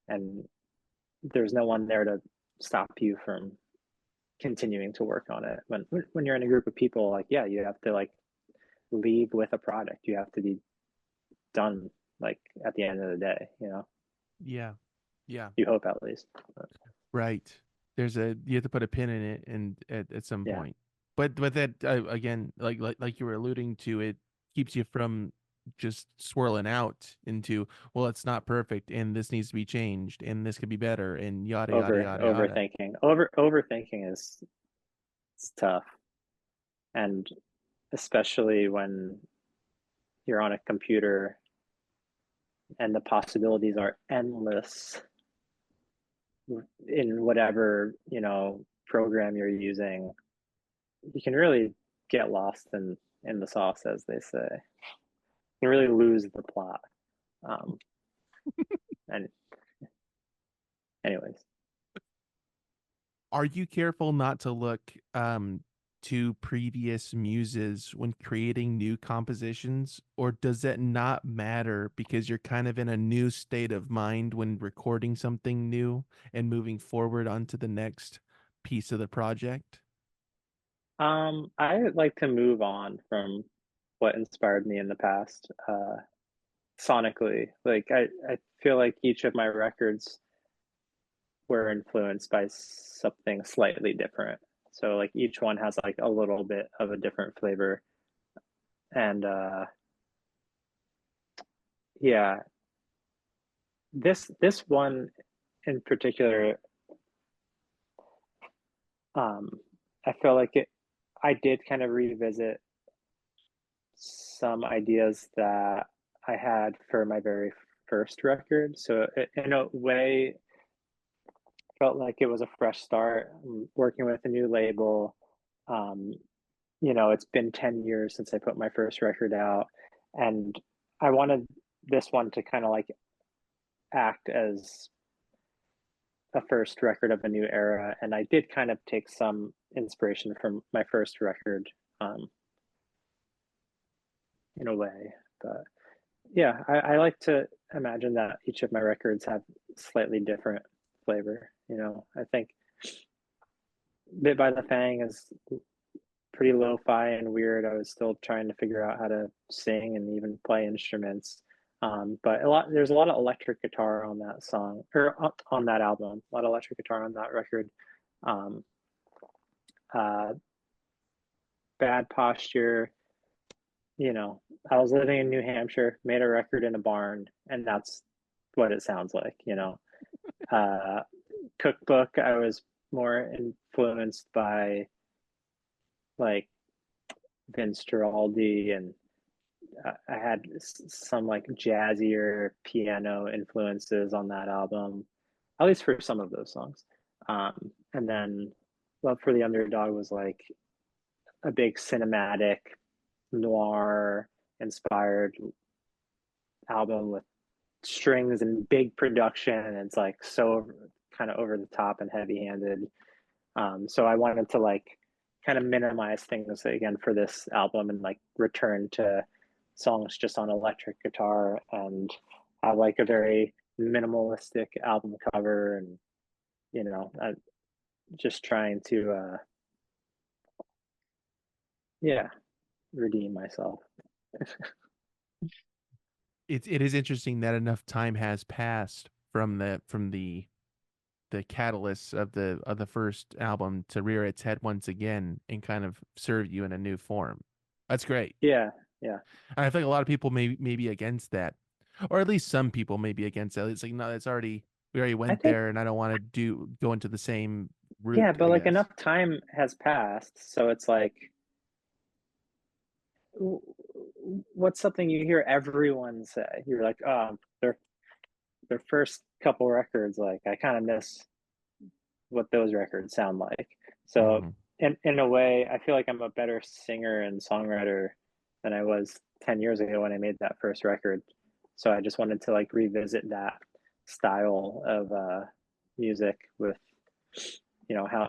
and there's no one there to stop you from continuing to work on it. When you're in a group of people, like yeah, you have to like leave with a product. You have to be done like at the end of the day, you know. Yeah. Yeah. You hope at least. But, Right. You have to put a pin in it and at some yeah, point. But that again, like you were alluding to, it keeps you from just swirling out into, well, it's not perfect and this needs to be changed and this could be better and yada yada yada yada. overthinking is it's tough, and especially when you're on a computer and the possibilities are endless in whatever, program you're using. You can really get lost in the sauce, as they say. You can really lose the plot. Um, and anyways, Are you careful not to look to previous muses when creating new compositions, or does that not matter because you're kind of in a new state of mind when recording something new and moving forward onto the next piece of the project? I would like to move on from what inspired me in the past, sonically. Like I feel like each of my records were influenced by something slightly different. So like each one has like a little bit of a different flavor. And yeah, this one in particular, um, I feel like I did kind of revisit some ideas that I had for my very first record. So in a way, felt like it was a fresh start. Working with a new label. Um, it's been 10 years since I put my first record out, and I wanted this one to kind of like act as a first record of a new era. And I did kind of take some inspiration from my first record, um, in a way. But yeah, I like to imagine that each of my records have slightly different flavor. I think Bit by the Fang is pretty lo-fi and weird. I was still trying to figure out how to sing and even play instruments. But there's a lot of electric guitar on that song or on that album. A lot of electric guitar on that record. Um, uh, Bad Posture. I was living in New Hampshire, made a record in a barn, and that's what it sounds like. Uh, Cookbook. I was more influenced by like Vince Giraldi, and I had some like jazzier piano influences on that album, at least for some of those songs. And then Love for the Underdog was like a big cinematic noir inspired album with strings and big production, and it's like so kind of over the top and heavy handed. So I wanted to like kind of minimize things again for this album and like return to songs just on electric guitar and have like a very minimalistic album cover, and just trying to yeah, redeem myself. It is interesting that enough time has passed from the catalyst of the first album to rear its head once again and kind of serve you in a new form. That's great. Yeah, yeah. And I think a lot of people may be against that, or at least some people may be against it. It's like, no, it's already we already I went think, there, and I don't want to go into the same yeah, route, but I like guess. enough time has passed, so it's like what's something you hear everyone say? You're like, oh, their first couple records, like I kind of miss what those records sound like. So Hmm. in a way, I feel like I'm a better singer and songwriter than I was 10 years ago when I made that first record. So I just wanted to like revisit that style of music with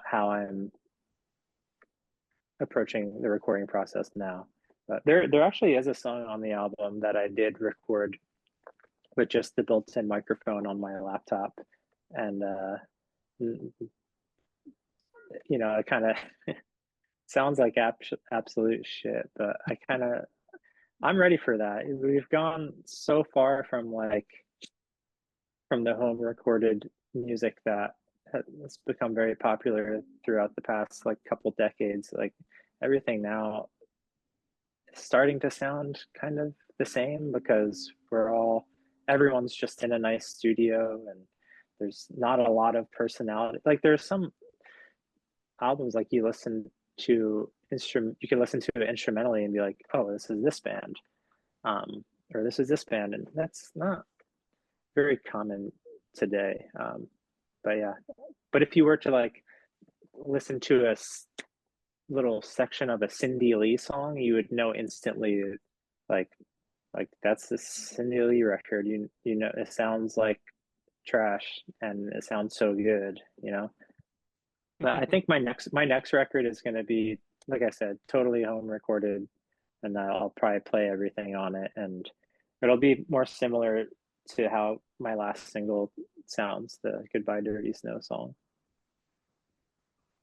how I'm approaching the recording process now. But there actually is a song on the album that I did record with just the built-in microphone on my laptop, and it kind of sounds like absolute shit, but I'm ready for that. We've gone so far from like from the home recorded music that has become very popular throughout the past like couple decades. Like everything now is starting to sound kind of the same because everyone's just in a nice studio and there's not a lot of personality. Like there's some albums like you can listen to it instrumentally and be like, oh, this is this band, or this is this band, and that's not very common today. But yeah, but if you were to like listen to a little section of a Cindy Lee song, you would know instantly, like that's the Cindy Lee record. You know it sounds like trash and it sounds so good, you know. But I think my next record is going to be, like I said, totally home recorded, and I'll probably play everything on it, and it'll be more similar to how my last single sounds, the Goodbye Dirty Snow song.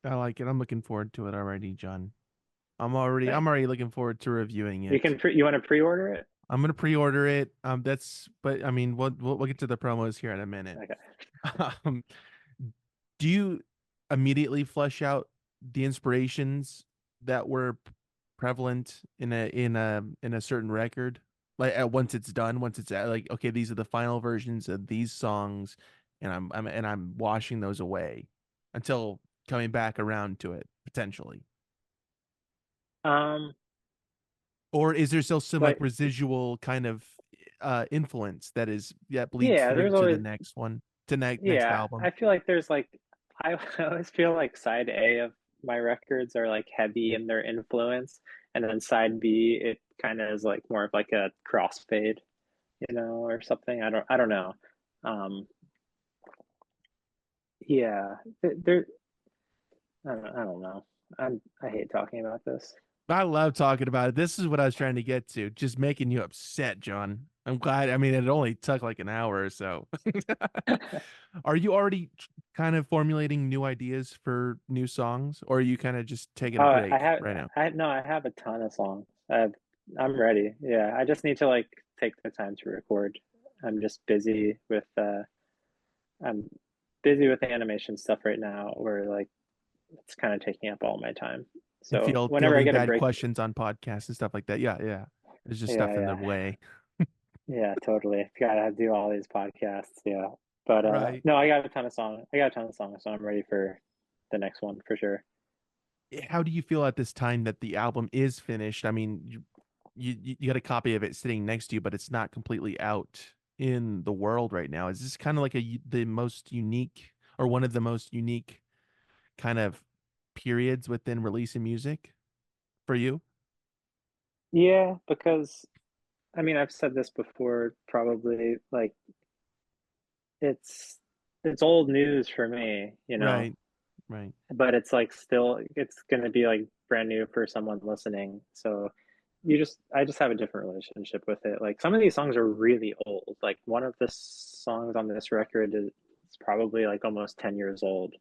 I like it. I'm looking forward to it already, John. I'm Thanks. already looking forward to reviewing You it. can you want to pre-order it? I'm gonna pre-order it. But I mean, we'll get to the promos here in a minute. Okay. Um, do you immediately flesh out the inspirations that were prevalent in a certain record? Like once it's done, once it's like, okay, these are the final versions of these songs, and I'm washing those away until coming back around to it potentially. Um, Or is there still some like like residual kind of influence that bleeds yeah, through there's to the always next one, to next yeah. album? I feel like there's like I always feel like side A of my records are like heavy in their influence, and then side B it kind of is like more of like a crossfade, you know, or something. I don't know. Um, yeah, there. I don't know. I hate talking about this. I love talking about it. This is what I was trying to get to, just making you upset, John. I'm glad. I mean, it only took like an hour or so. Are you already kind of formulating new ideas for new songs, or are you kind of just taking a I break have right now? I no, I have a ton of songs. I'm ready. Yeah, I just need to like take the time to record. I'm just busy with I'm busy with the animation stuff right now where like it's kind of taking up all my time. And So whenever I fielding get a bad break, questions on podcasts and stuff like that. Yeah, yeah. There's just stuff yeah, in the yeah, way. yeah, totally. Gotta do all these podcasts, yeah. But Right. no, I got a ton of songs. I got a ton of songs, so I'm ready for the next one for sure. How do you feel at this time that the album is finished? I mean, you got a copy of it sitting next to you, but it's not completely out in the world right now. Is this kind of like the most unique or one of the most unique kind of periods within releasing music for you? Yeah, because I mean, I've said this before, probably like it's it's old news for me, you know, Right, right. but it's like still it's gonna be like brand new for someone listening. So I just have a different relationship with it. Like some of these songs are really old. Like one of the songs on this record is probably like almost 10 years old.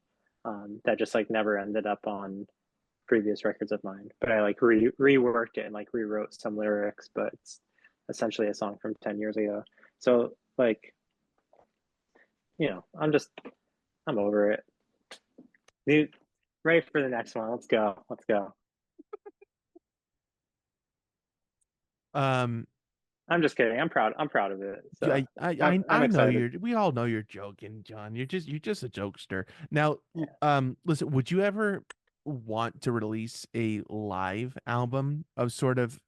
That just like never ended up on previous records of mine. But I like reworked it and like rewrote some lyrics, but it's essentially a song from 10 years ago. So like, you know, I'm over it. Dude, ready for the next one. Let's go. Let's go. Um, I'm just kidding. I'm proud of it. Yeah, So I'm I know excited. we all know you're joking, John. You're just a jokester. Now, Yeah. listen, would you ever want to release a live album of sort of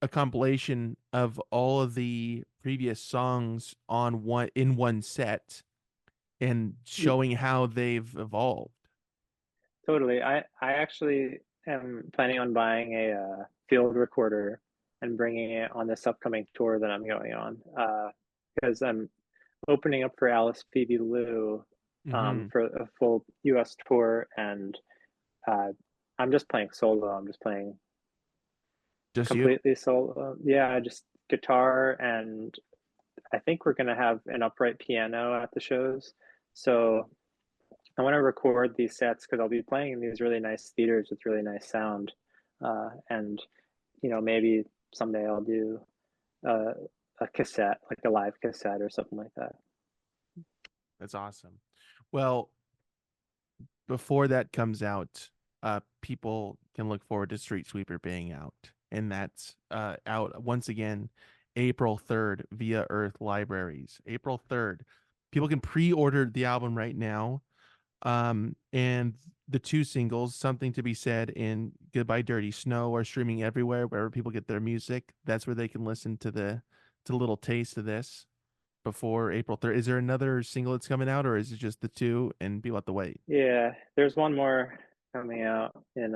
a compilation of all of the previous songs on one set and showing how they've evolved? Totally. I actually am planning on buying a field recorder and bringing it on this upcoming tour that I'm going on. Because I'm opening up for Alice Phoebe Lou Mm-hmm. for a full US tour, and uh, I'm just playing solo. I'm just playing Just you? completely solo. Yeah, just guitar, and I think we're gonna have an upright piano at the shows. So I want to record these sets because I'll be playing in these really nice theaters with really nice sound. And, you know, maybe someday I'll do uh, a cassette, like a live cassette or something like that. That's awesome. Well, before that comes out, people can look forward to Streetsweeper being out, and that's out once again April 3rd via Earth Libraries. April 3rd. People can pre-order the album right now. And the two singles, Something to Be Said and Goodbye Dirty Snow, are streaming everywhere wherever people get their music. That's where they can listen to the little taste of this before April 3rd. Is there another single that's coming out, or is it just the two and people have to wait? Yeah, there's one more coming out in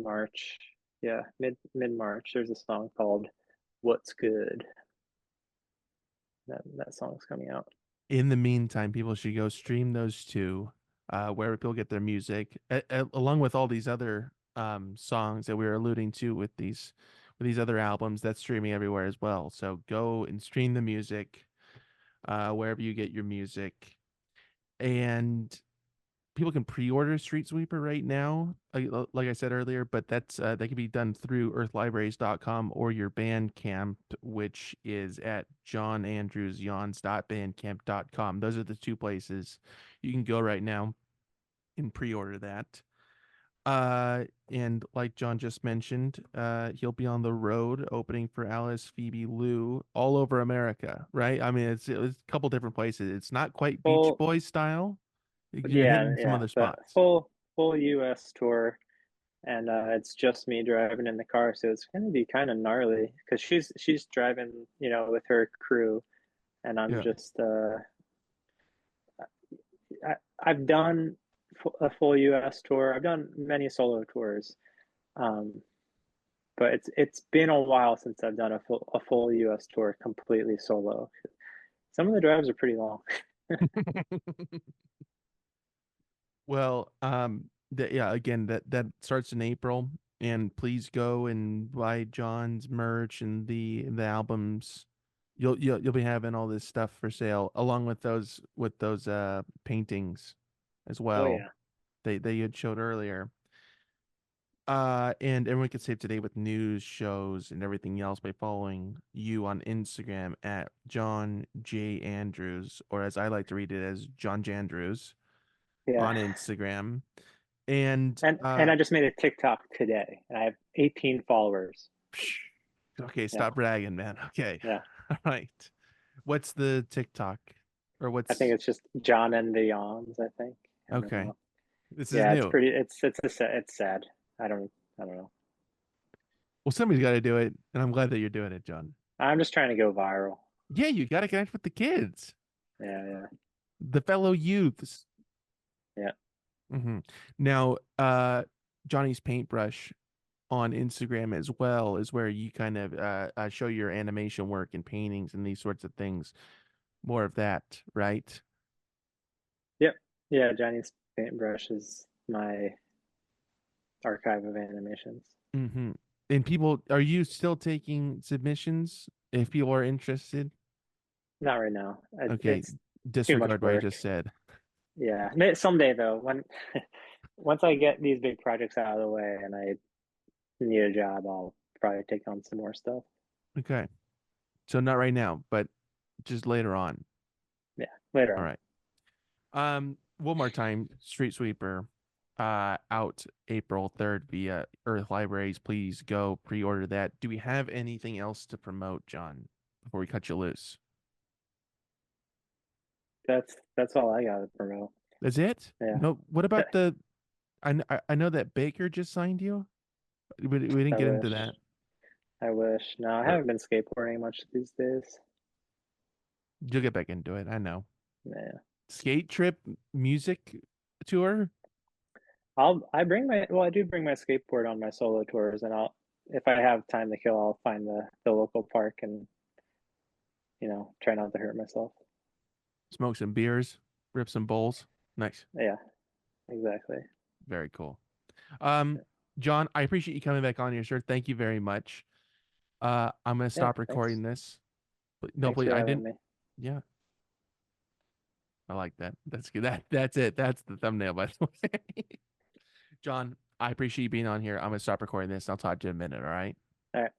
March. Yeah, mid March. There's a song called "What's Good." That song's coming out. In the meantime, people should go stream those two, wherever people get their music, along with all these other songs that we were alluding to with these other albums that's streaming everywhere as well. So go and stream the music wherever you get your music, and people can pre-order Streetsweeper right now, like I said earlier, but that can be done through earthlibraries.com or your Bandcamp, which is at johnandrewsyawns.bandcamp.com. Those are the two places you can go right now and pre-order that. And like John just mentioned, he'll be on the road opening for Alice, Phoebe, Lou, all over America, right? I mean, it's a couple different places. It's not quite Beach Full, Boys style. You're yeah, hitting some yeah, other but spots. full U.S. tour, and it's just me driving in the car, so it's gonna be kind of gnarly because she's driving, with her crew, and I'm Yeah. just I've done a full U.S. tour. I've done many solo tours, um, but it's been a while since I've done a full U.S. tour completely solo. Some of the drives are pretty long. Well, yeah, again, that starts in April, and please go and buy John's merch and the albums. You'll be having all this stuff for sale along with those paintings as Oh well. yeah, They you had showed earlier. And everyone can stay up to date with news, shows, and everything else by following you on Instagram at John J. Andrews, or as I like to read it as John Jandrews yeah. on Instagram. And And I just made a TikTok today, and I have 18 followers. okay, Yeah, stop bragging, man. Okay. yeah. All right. What's the TikTok? Or I think what's it's just John and the Yawns. I think. I don't okay. know. This is Yeah, it's new. pretty. It's sad. I don't. I don't know. Well, somebody's got to do it, and I'm glad that you're doing it, John. I'm just trying to go viral. Yeah, you got to connect with the kids, Yeah, yeah, the fellow youths. yeah. hmm Now, Johnny's paintbrush on Instagram as well is where you kind of show your animation work and paintings and these sorts of things. More of that, right? Yep. Yeah, Johnny's paintbrush is my archive of animations. hmm And people, are you still taking submissions if people are interested? Not right now. Okay, It's too much disregard what I work. just said. Yeah. Someday though, when once I get these big projects out of the way and I need a job, I'll probably take on some more stuff. Okay, so not right now, but just later on. Yeah, later All on. right. One more time, Streetsweeper, out April 3rd via Earth Libraries. Please go pre-order that. Do we have anything else to promote, John, before we cut you loose? That's all I got to promote. That's it? Yeah. No, what about the I know that Baker just signed you. We didn't I get into wish. that. I wish. No, I Or haven't been skateboarding much these days. you'll get back into it. I know. Yeah. Skate trip music tour. I bring my I do bring my skateboard on my solo tours, and I'll if I have time to kill, I'll find the local park and try not to hurt myself. Smoke some beers, rip some bowls. Nice. Yeah, exactly. Very cool. Um, John, I appreciate you coming back on here, sir. Thank you very much. I'm gonna Yeah, stop recording thanks. this. No, Thanks please, for I having didn't. me. Yeah, I like that. That's good. That's it. That's the thumbnail, by the way. John, I appreciate you being on here. I'm gonna stop recording this. I'll talk to you in a minute. All right. All right.